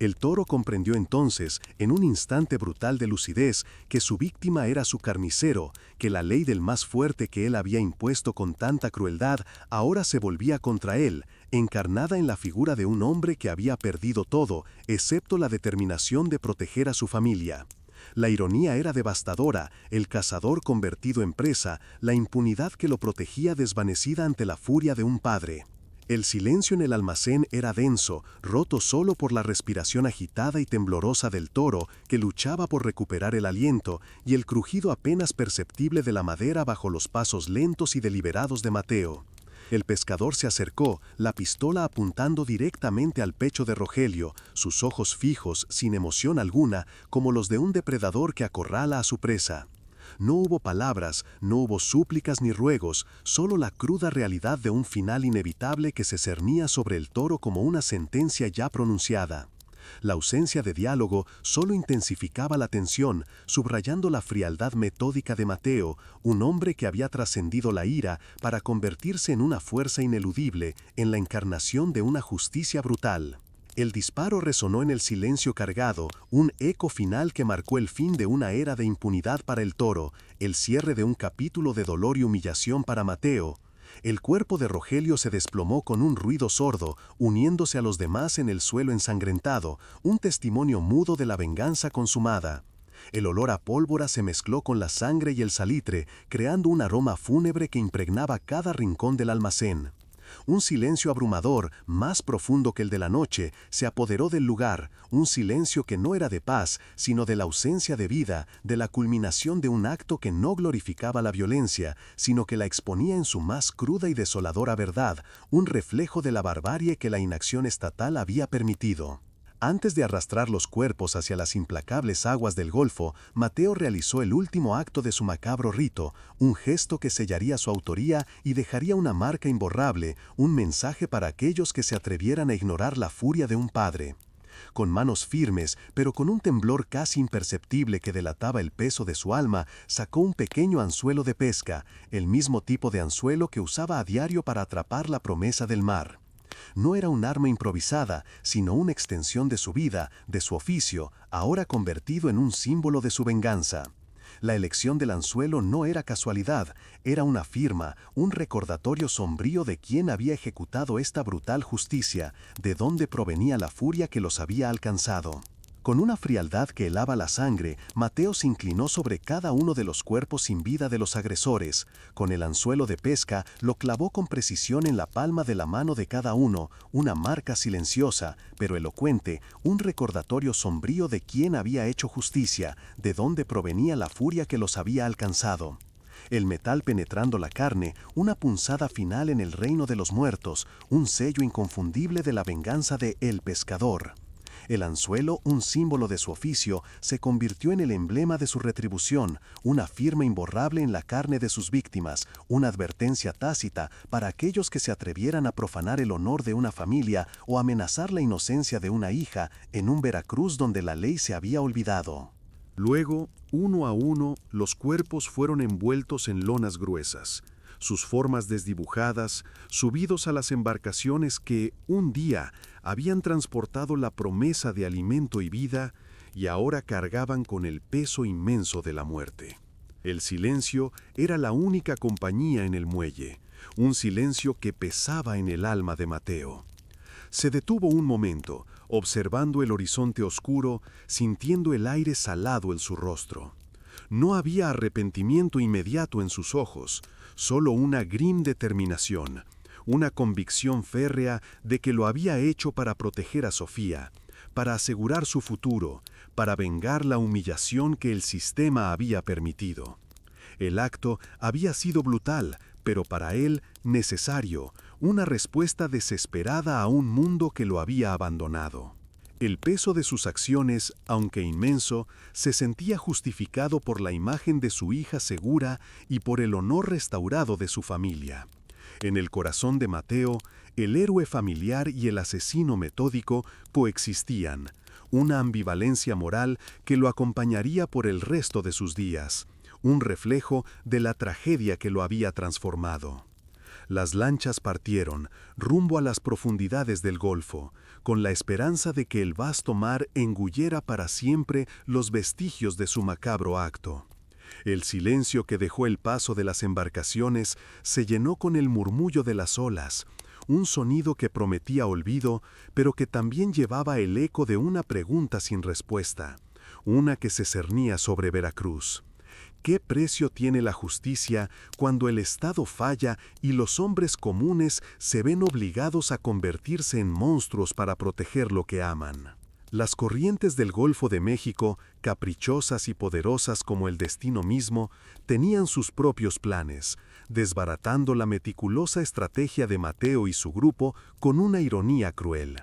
El Toro comprendió entonces, en un instante brutal de lucidez, que su víctima era su carnicero, que la ley del más fuerte que él había impuesto con tanta crueldad ahora se volvía contra él, encarnada en la figura de un hombre que había perdido todo, excepto la determinación de proteger a su familia. La ironía era devastadora, el cazador convertido en presa, la impunidad que lo protegía desvanecida ante la furia de un padre. El silencio en el almacén era denso, roto solo por la respiración agitada y temblorosa del toro, que luchaba por recuperar el aliento, y el crujido apenas perceptible de la madera bajo los pasos lentos y deliberados de Mateo. El pescador se acercó, la pistola apuntando directamente al pecho de Rogelio, sus ojos fijos, sin emoción alguna, como los de un depredador que acorrala a su presa. No hubo palabras, no hubo súplicas ni ruegos, solo la cruda realidad de un final inevitable que se cernía sobre el toro como una sentencia ya pronunciada. La ausencia de diálogo solo intensificaba la tensión, subrayando la frialdad metódica de Mateo, un hombre que había trascendido la ira para convertirse en una fuerza ineludible, en la encarnación de una justicia brutal. El disparo resonó en el silencio cargado, un eco final que marcó el fin de una era de impunidad para el toro, el cierre de un capítulo de dolor y humillación para Mateo. El cuerpo de Rogelio se desplomó con un ruido sordo, uniéndose a los demás en el suelo ensangrentado, un testimonio mudo de la venganza consumada. El olor a pólvora se mezcló con la sangre y el salitre, creando un aroma fúnebre que impregnaba cada rincón del almacén. Un silencio abrumador, más profundo que el de la noche, se apoderó del lugar, un silencio que no era de paz, sino de la ausencia de vida, de la culminación de un acto que no glorificaba la violencia, sino que la exponía en su más cruda y desoladora verdad, un reflejo de la barbarie que la inacción estatal había permitido. Antes de arrastrar los cuerpos hacia las implacables aguas del Golfo, Mateo realizó el último acto de su macabro rito, un gesto que sellaría su autoría y dejaría una marca imborrable, un mensaje para aquellos que se atrevieran a ignorar la furia de un padre. Con manos firmes, pero con un temblor casi imperceptible que delataba el peso de su alma, sacó un pequeño anzuelo de pesca, el mismo tipo de anzuelo que usaba a diario para atrapar la promesa del mar. No era un arma improvisada, sino una extensión de su vida, de su oficio, ahora convertido en un símbolo de su venganza. La elección del anzuelo no era casualidad, era una firma, un recordatorio sombrío de quién había ejecutado esta brutal justicia, de dónde provenía la furia que los había alcanzado. Con una frialdad que helaba la sangre, Mateo se inclinó sobre cada uno de los cuerpos sin vida de los agresores. Con el anzuelo de pesca lo clavó con precisión en la palma de la mano de cada uno, una marca silenciosa, pero elocuente, un recordatorio sombrío de quién había hecho justicia, de dónde provenía la furia que los había alcanzado. El metal penetrando la carne, una punzada final en el reino de los muertos, un sello inconfundible de la venganza de El Pescador. El anzuelo, un símbolo de su oficio, se convirtió en el emblema de su retribución, una firma imborrable en la carne de sus víctimas, una advertencia tácita para aquellos que se atrevieran a profanar el honor de una familia o amenazar la inocencia de una hija en un Veracruz donde la ley se había olvidado. Luego, uno a uno, los cuerpos fueron envueltos en lonas gruesas, sus formas desdibujadas, subidos a las embarcaciones que, un día, habían transportado la promesa de alimento y vida y ahora cargaban con el peso inmenso de la muerte. El silencio era la única compañía en el muelle, un silencio que pesaba en el alma de Mateo. Se detuvo un momento, observando el horizonte oscuro, sintiendo el aire salado en su rostro. No había arrepentimiento inmediato en sus ojos, solo una grim determinación, una convicción férrea de que lo había hecho para proteger a Sofía, para asegurar su futuro, para vengar la humillación que el sistema había permitido. El acto había sido brutal, pero para él necesario, una respuesta desesperada a un mundo que lo había abandonado. El peso de sus acciones, aunque inmenso, se sentía justificado por la imagen de su hija segura y por el honor restaurado de su familia. En el corazón de Mateo, el héroe familiar y el asesino metódico coexistían, una ambivalencia moral que lo acompañaría por el resto de sus días, un reflejo de la tragedia que lo había transformado. Las lanchas partieron, rumbo a las profundidades del Golfo, con la esperanza de que el vasto mar engullera para siempre los vestigios de su macabro acto. El silencio que dejó el paso de las embarcaciones se llenó con el murmullo de las olas, un sonido que prometía olvido, pero que también llevaba el eco de una pregunta sin respuesta, una que se cernía sobre Veracruz. ¿Qué precio tiene la justicia cuando el Estado falla y los hombres comunes se ven obligados a convertirse en monstruos para proteger lo que aman? Las corrientes del Golfo de México, caprichosas y poderosas como el destino mismo, tenían sus propios planes, desbaratando la meticulosa estrategia de Mateo y su grupo con una ironía cruel.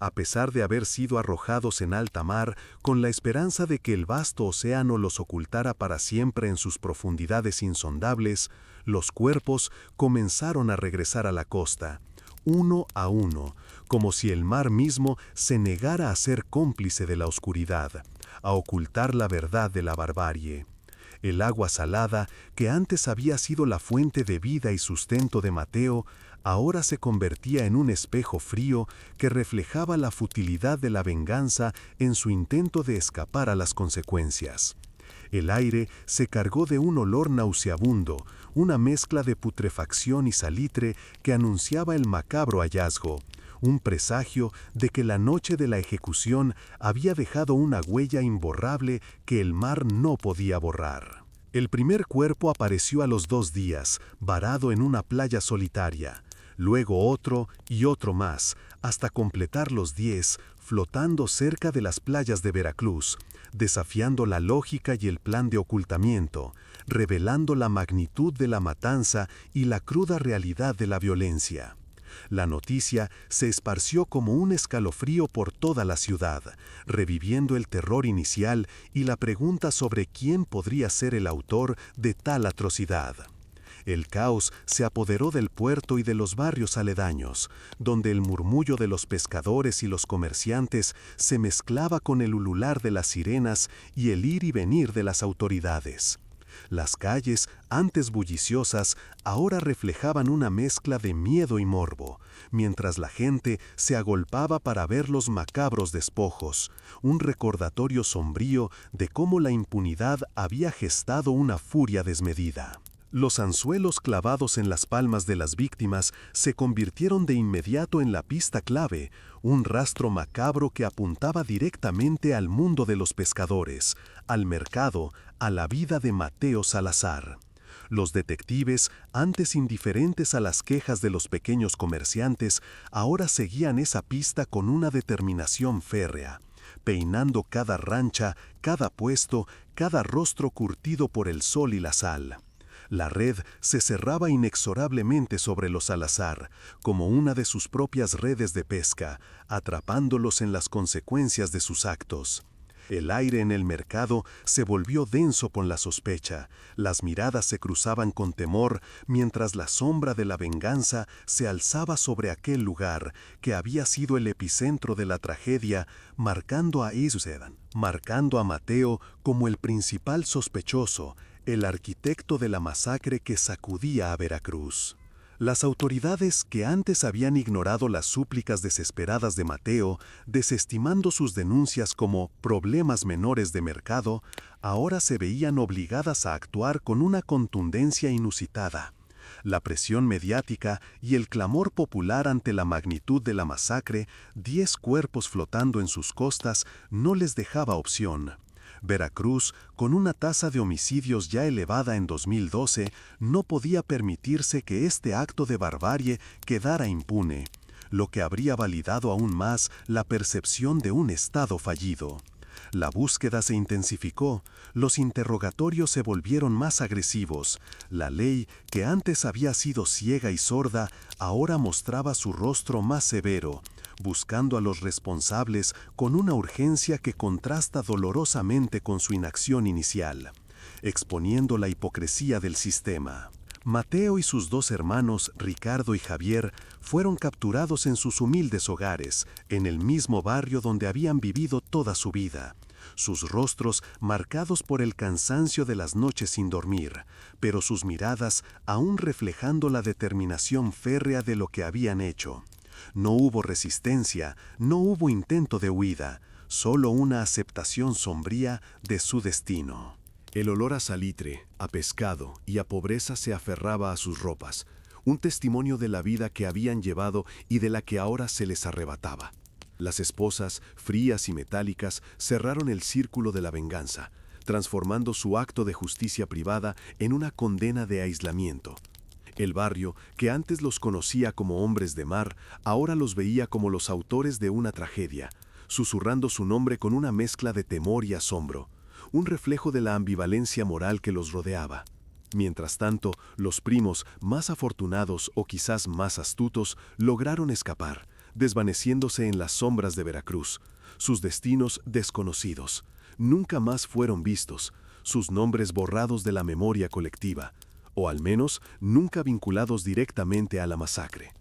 A pesar de haber sido arrojados en alta mar con la esperanza de que el vasto océano los ocultara para siempre en sus profundidades insondables, los cuerpos comenzaron a regresar a la costa, uno a uno, como si el mar mismo se negara a ser cómplice de la oscuridad, a ocultar la verdad de la barbarie. El agua salada, que antes había sido la fuente de vida y sustento de Mateo, ahora se convertía en un espejo frío que reflejaba la futilidad de la venganza en su intento de escapar a las consecuencias. El aire se cargó de un olor nauseabundo, una mezcla de putrefacción y salitre que anunciaba el macabro hallazgo, un presagio de que la noche de la ejecución había dejado una huella imborrable que el mar no podía borrar. El primer cuerpo apareció a los 2 días, varado en una playa solitaria, luego otro y otro más, hasta completar los 10, flotando cerca de las playas de Veracruz, desafiando la lógica y el plan de ocultamiento, revelando la magnitud de la matanza y la cruda realidad de la violencia. La noticia se esparció como un escalofrío por toda la ciudad, reviviendo el terror inicial y la pregunta sobre quién podría ser el autor de tal atrocidad. El caos se apoderó del puerto y de los barrios aledaños, donde el murmullo de los pescadores y los comerciantes se mezclaba con el ulular de las sirenas y el ir y venir de las autoridades. Las calles, antes bulliciosas, ahora reflejaban una mezcla de miedo y morbo, mientras la gente se agolpaba para ver los macabros despojos, un recordatorio sombrío de cómo la impunidad había gestado una furia desmedida. Los anzuelos clavados en las palmas de las víctimas se convirtieron de inmediato en la pista clave, un rastro macabro que apuntaba directamente al mundo de los pescadores, al mercado, a la vida de Mateo Salazar. Los detectives, antes indiferentes a las quejas de los pequeños comerciantes, ahora seguían esa pista con una determinación férrea, peinando cada rancha, cada puesto, cada rostro curtido por el sol y la sal. La red se cerraba inexorablemente sobre los Salazar, como una de sus propias redes de pesca, atrapándolos en las consecuencias de sus actos. El aire en el mercado se volvió denso con la sospecha, las miradas se cruzaban con temor, mientras la sombra de la venganza se alzaba sobre aquel lugar que había sido el epicentro de la tragedia, marcando a Mateo como el principal sospechoso, el arquitecto de la masacre que sacudía a Veracruz. Las autoridades que antes habían ignorado las súplicas desesperadas de Mateo, desestimando sus denuncias como problemas menores de mercado, ahora se veían obligadas a actuar con una contundencia inusitada. La presión mediática y el clamor popular ante la magnitud de la masacre, 10 cuerpos flotando en sus costas, no les dejaba opción. Veracruz, con una tasa de homicidios ya elevada en 2012, no podía permitirse que este acto de barbarie quedara impune, lo que habría validado aún más la percepción de un Estado fallido. La búsqueda se intensificó, los interrogatorios se volvieron más agresivos, la ley, que antes había sido ciega y sorda, ahora mostraba su rostro más severo, buscando a los responsables con una urgencia que contrasta dolorosamente con su inacción inicial, exponiendo la hipocresía del sistema. Mateo y sus 2 hermanos, Ricardo y Javier, fueron capturados en sus humildes hogares, en el mismo barrio donde habían vivido toda su vida. Sus rostros marcados por el cansancio de las noches sin dormir, pero sus miradas aún reflejando la determinación férrea de lo que habían hecho. No hubo resistencia, no hubo intento de huida, solo una aceptación sombría de su destino. El olor a salitre, a pescado y a pobreza se aferraba a sus ropas, un testimonio de la vida que habían llevado y de la que ahora se les arrebataba. Las esposas, frías y metálicas, cerraron el círculo de la venganza. transformando su acto de justicia privada en una condena de aislamiento. El barrio, que antes los conocía como hombres de mar, ahora los veía como los autores de una tragedia, susurrando su nombre con una mezcla de temor y asombro, un reflejo de la ambivalencia moral que los rodeaba. Mientras tanto, los primos, más afortunados o quizás más astutos, lograron escapar, desvaneciéndose en las sombras de Veracruz, sus destinos desconocidos. Nunca más fueron vistos, sus nombres borrados de la memoria colectiva, o al menos nunca vinculados directamente a la masacre.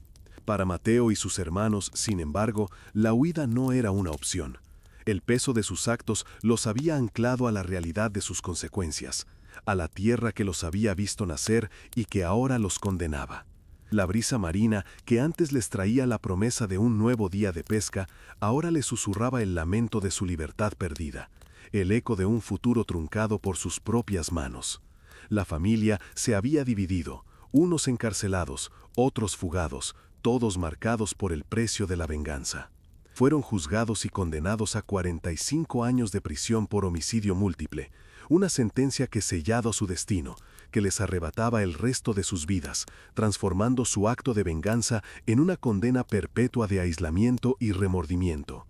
Para Mateo y sus hermanos, sin embargo, la huida no era una opción. El peso de sus actos los había anclado a la realidad de sus consecuencias, a la tierra que los había visto nacer y que ahora los condenaba. La brisa marina, que antes les traía la promesa de un nuevo día de pesca, ahora les susurraba el lamento de su libertad perdida, el eco de un futuro truncado por sus propias manos. La familia se había dividido, unos encarcelados, otros fugados, todos marcados por el precio de la venganza. Fueron juzgados y condenados a 45 años de prisión por homicidio múltiple, una sentencia que sellaba su destino, que les arrebataba el resto de sus vidas, transformando su acto de venganza en una condena perpetua de aislamiento y remordimiento.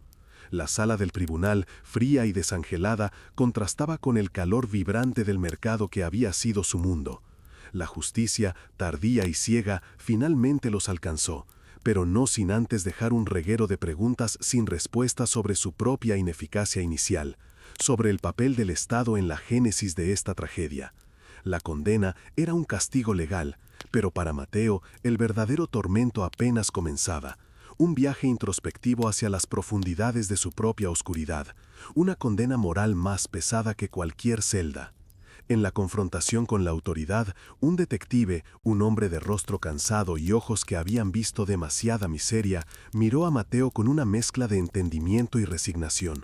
La sala del tribunal, fría y desangelada, contrastaba con el calor vibrante del mercado que había sido su mundo. La justicia, tardía y ciega, finalmente los alcanzó, pero no sin antes dejar un reguero de preguntas sin respuesta sobre su propia ineficacia inicial, sobre el papel del Estado en la génesis de esta tragedia. La condena era un castigo legal, pero para Mateo el verdadero tormento apenas comenzaba. Un viaje introspectivo hacia las profundidades de su propia oscuridad, una condena moral más pesada que cualquier celda. En la confrontación con la autoridad, un detective, un hombre de rostro cansado y ojos que habían visto demasiada miseria, miró a Mateo con una mezcla de entendimiento y resignación.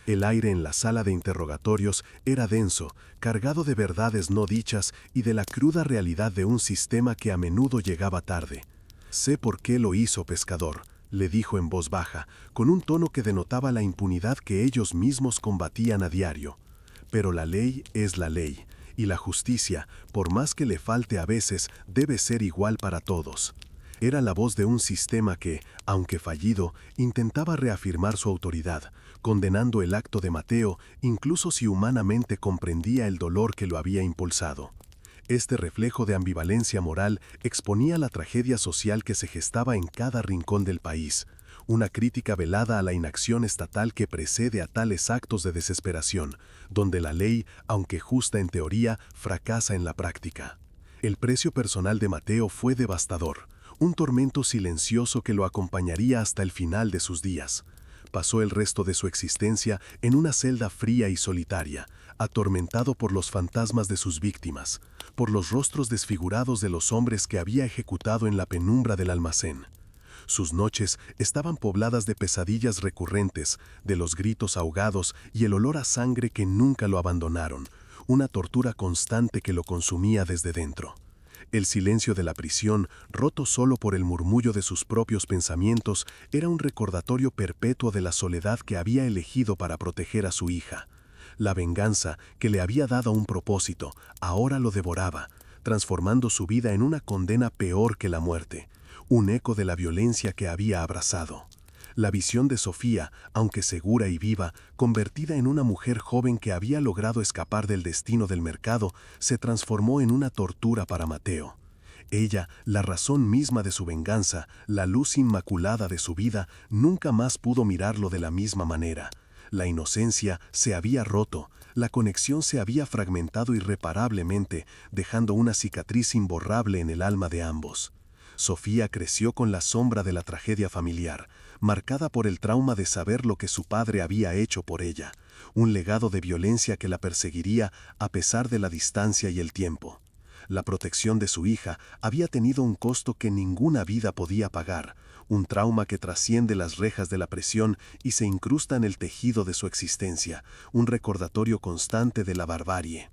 El aire en la sala de interrogatorios era denso, cargado de verdades no dichas y de la cruda realidad de un sistema que a menudo llegaba tarde. «Sé por qué lo hizo, pescador», le dijo en voz baja, con un tono que denotaba la impunidad que ellos mismos combatían a diario. Pero la ley es la ley, y la justicia, por más que le falte a veces, debe ser igual para todos. Era la voz de un sistema que, aunque fallido, intentaba reafirmar su autoridad, condenando el acto de Mateo, incluso si humanamente comprendía el dolor que lo había impulsado. Este reflejo de ambivalencia moral exponía la tragedia social que se gestaba en cada rincón del país, una crítica velada a la inacción estatal que precede a tales actos de desesperación, donde la ley, aunque justa en teoría, fracasa en la práctica. El precio personal de Mateo fue devastador, un tormento silencioso que lo acompañaría hasta el final de sus días. Pasó el resto de su existencia en una celda fría y solitaria, atormentado por los fantasmas de sus víctimas, por los rostros desfigurados de los hombres que había ejecutado en la penumbra del almacén. Sus noches estaban pobladas de pesadillas recurrentes, de los gritos ahogados y el olor a sangre que nunca lo abandonaron, una tortura constante que lo consumía desde dentro. El silencio de la prisión, roto solo por el murmullo de sus propios pensamientos, era un recordatorio perpetuo de la soledad que había elegido para proteger a su hija. La venganza, que le había dado un propósito, ahora lo devoraba, transformando su vida en una condena peor que la muerte, un eco de la violencia que había abrazado. La visión de Sofía, aunque segura y viva, convertida en una mujer joven que había logrado escapar del destino del mercado, se transformó en una tortura para Mateo. Ella, la razón misma de su venganza, la luz inmaculada de su vida, nunca más pudo mirarlo de la misma manera. La inocencia se había roto, la conexión se había fragmentado irreparablemente, dejando una cicatriz imborrable en el alma de ambos. Sofía creció con la sombra de la tragedia familiar, marcada por el trauma de saber lo que su padre había hecho por ella, un legado de violencia que la perseguiría a pesar de la distancia y el tiempo. La protección de su hija había tenido un costo que ninguna vida podía pagar, un trauma que trasciende las rejas de la prisión y se incrusta en el tejido de su existencia, un recordatorio constante de la barbarie.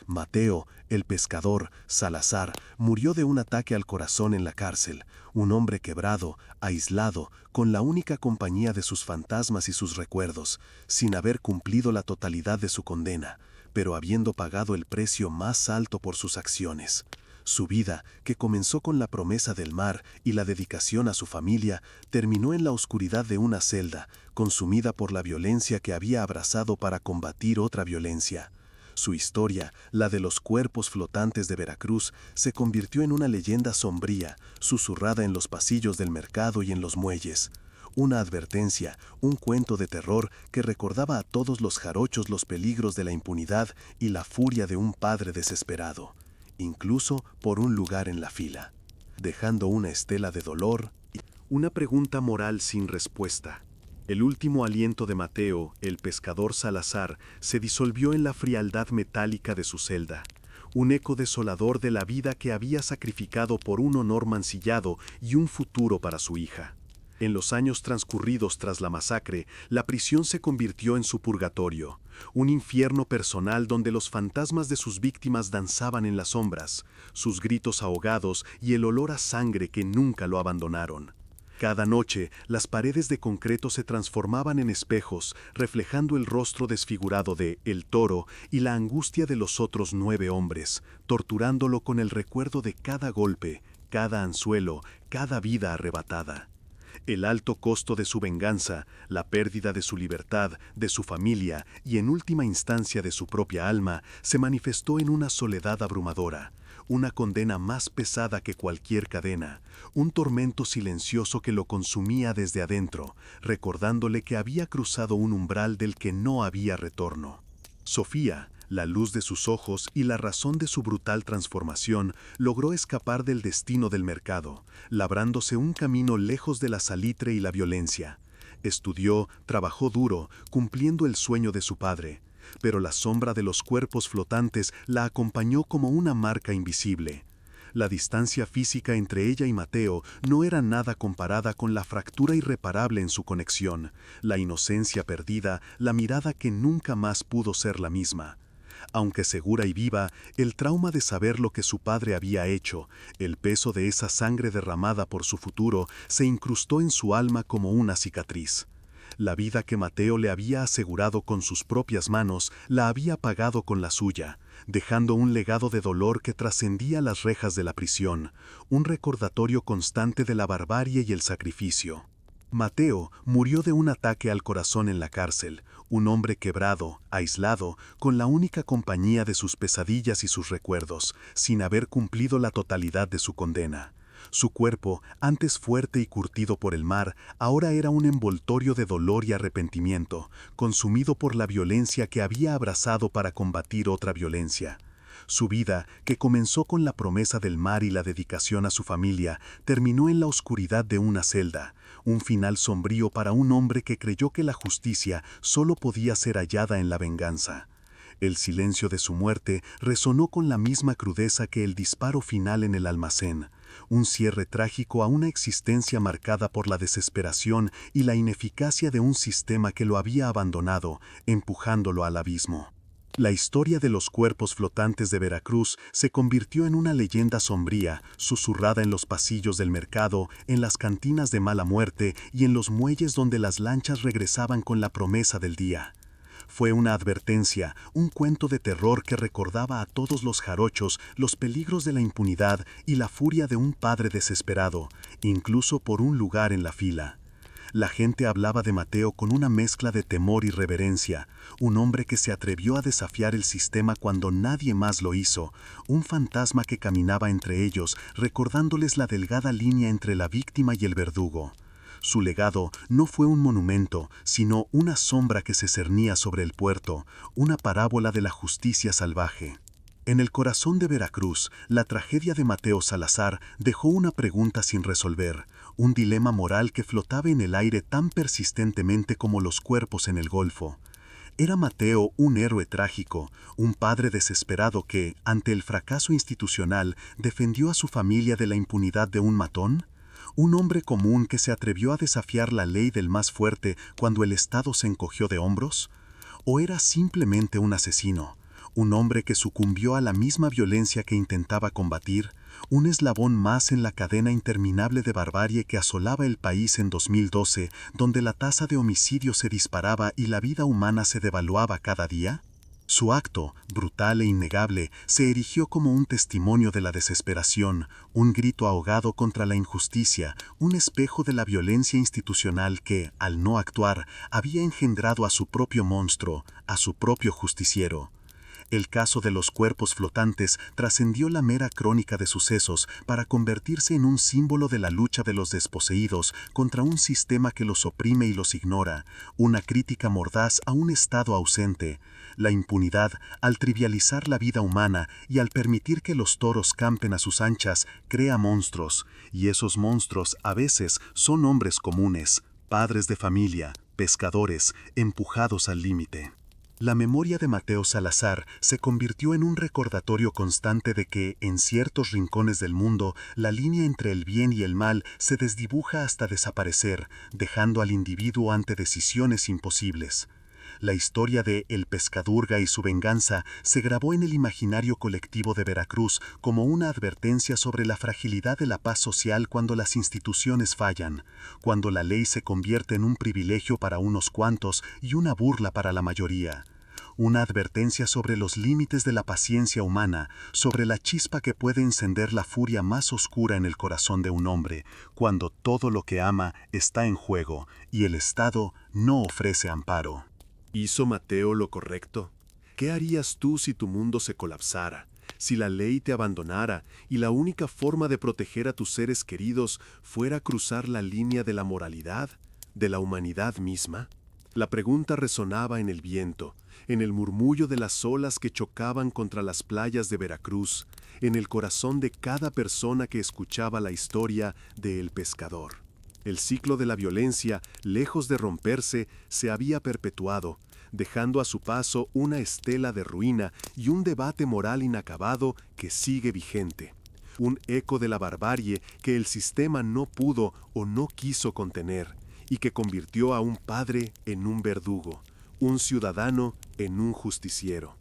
Mateo, el pescador, Salazar, murió de un ataque al corazón en la cárcel, un hombre quebrado, aislado, con la única compañía de sus fantasmas y sus recuerdos, sin haber cumplido la totalidad de su condena, pero habiendo pagado el precio más alto por sus acciones. Su vida, que comenzó con la promesa del mar y la dedicación a su familia, terminó en la oscuridad de una celda, consumida por la violencia que había abrazado para combatir otra violencia. Su historia, la de los cuerpos flotantes de Veracruz, se convirtió en una leyenda sombría, susurrada en los pasillos del mercado y en los muelles. Una advertencia, un cuento de terror que recordaba a todos los jarochos los peligros de la impunidad y la furia de un padre desesperado, incluso por un lugar en la fila, dejando una estela de dolor y una pregunta moral sin respuesta. El último aliento de Mateo, el pescador Salazar, se disolvió en la frialdad metálica de su celda, un eco desolador de la vida que había sacrificado por un honor mancillado y un futuro para su hija. En los años transcurridos tras la masacre, la prisión se convirtió en su purgatorio, un infierno personal donde los fantasmas de sus víctimas danzaban en las sombras, sus gritos ahogados y el olor a sangre que nunca lo abandonaron. Cada noche, las paredes de concreto se transformaban en espejos, reflejando el rostro desfigurado de El Toro y la angustia de los otros 9 hombres, torturándolo con el recuerdo de cada golpe, cada anzuelo, cada vida arrebatada. El alto costo de su venganza, la pérdida de su libertad, de su familia y en última instancia de su propia alma, se manifestó en una soledad abrumadora, una condena más pesada que cualquier cadena, un tormento silencioso que lo consumía desde adentro, recordándole que había cruzado un umbral del que no había retorno. Sofía, la luz de sus ojos y la razón de su brutal transformación, logró escapar del destino del mercado, labrándose un camino lejos de la salitre y la violencia. Estudió, trabajó duro, cumpliendo el sueño de su padre, pero la sombra de los cuerpos flotantes la acompañó como una marca invisible. La distancia física entre ella y Mateo no era nada comparada con la fractura irreparable en su conexión, la inocencia perdida, la mirada que nunca más pudo ser la misma. Aunque segura y viva, el trauma de saber lo que su padre había hecho, el peso de esa sangre derramada por su futuro, se incrustó en su alma como una cicatriz. La vida que Mateo le había asegurado con sus propias manos, la había pagado con la suya, dejando un legado de dolor que trascendía las rejas de la prisión, un recordatorio constante de la barbarie y el sacrificio. Mateo murió de un ataque al corazón en la cárcel, un hombre quebrado, aislado, con la única compañía de sus pesadillas y sus recuerdos, sin haber cumplido la totalidad de su condena. Su cuerpo, antes fuerte y curtido por el mar, ahora era un envoltorio de dolor y arrepentimiento, consumido por la violencia que había abrazado para combatir otra violencia. Su vida, que comenzó con la promesa del mar y la dedicación a su familia, terminó en la oscuridad de una celda, un final sombrío para un hombre que creyó que la justicia solo podía ser hallada en la venganza. El silencio de su muerte resonó con la misma crudeza que el disparo final en el almacén, un cierre trágico a una existencia marcada por la desesperación y la ineficacia de un sistema que lo había abandonado, empujándolo al abismo. La historia de los cuerpos flotantes de Veracruz se convirtió en una leyenda sombría, susurrada en los pasillos del mercado, en las cantinas de mala muerte y en los muelles donde las lanchas regresaban con la promesa del día. Fue una advertencia, un cuento de terror que recordaba a todos los jarochos los peligros de la impunidad y la furia de un padre desesperado, incluso por un lugar en la fila. La gente hablaba de Mateo con una mezcla de temor y reverencia, un hombre que se atrevió a desafiar el sistema cuando nadie más lo hizo, un fantasma que caminaba entre ellos, recordándoles la delgada línea entre la víctima y el verdugo. Su legado no fue un monumento, sino una sombra que se cernía sobre el puerto, una parábola de la justicia salvaje. En el corazón de Veracruz, la tragedia de Mateo Salazar dejó una pregunta sin resolver, un dilema moral que flotaba en el aire tan persistentemente como los cuerpos en el Golfo. ¿Era Mateo un héroe trágico, un padre desesperado que, ante el fracaso institucional, defendió a su familia de la impunidad de un matón? ¿Un hombre común que se atrevió a desafiar la ley del más fuerte cuando el Estado se encogió de hombros? ¿O era simplemente un asesino? Un hombre que sucumbió a la misma violencia que intentaba combatir, un eslabón más en la cadena interminable de barbarie que asolaba el país en 2012, donde la tasa de homicidios se disparaba y la vida humana se devaluaba cada día? Su acto, brutal e innegable, se erigió como un testimonio de la desesperación, un grito ahogado contra la injusticia, un espejo de la violencia institucional que, al no actuar, había engendrado a su propio monstruo, a su propio justiciero. El caso de los cuerpos flotantes trascendió la mera crónica de sucesos para convertirse en un símbolo de la lucha de los desposeídos contra un sistema que los oprime y los ignora, una crítica mordaz a un Estado ausente. La impunidad, al trivializar la vida humana y al permitir que los toros campen a sus anchas, crea monstruos, y esos monstruos a veces son hombres comunes, padres de familia, pescadores, empujados al límite. La memoria de Mateo Salazar se convirtió en un recordatorio constante de que, en ciertos rincones del mundo, la línea entre el bien y el mal se desdibuja hasta desaparecer, dejando al individuo ante decisiones imposibles. La historia de El Pescadurga y su venganza se grabó en el imaginario colectivo de Veracruz como una advertencia sobre la fragilidad de la paz social cuando las instituciones fallan, cuando la ley se convierte en un privilegio para unos cuantos y una burla para la mayoría. Una advertencia sobre los límites de la paciencia humana, sobre la chispa que puede encender la furia más oscura en el corazón de un hombre, cuando todo lo que ama está en juego y el Estado no ofrece amparo. ¿Hizo Mateo lo correcto? ¿Qué harías tú si tu mundo se colapsara, si la ley te abandonara y la única forma de proteger a tus seres queridos fuera cruzar la línea de la moralidad, de la humanidad misma? La pregunta resonaba en el viento, en el murmullo de las olas que chocaban contra las playas de Veracruz, en el corazón de cada persona que escuchaba la historia de El Pescador. El ciclo de la violencia, lejos de romperse, se había perpetuado, dejando a su paso una estela de ruina y un debate moral inacabado que sigue vigente. Un eco de la barbarie que el sistema no pudo o no quiso contener, y que convirtió a un padre en un verdugo, un ciudadano en un justiciero.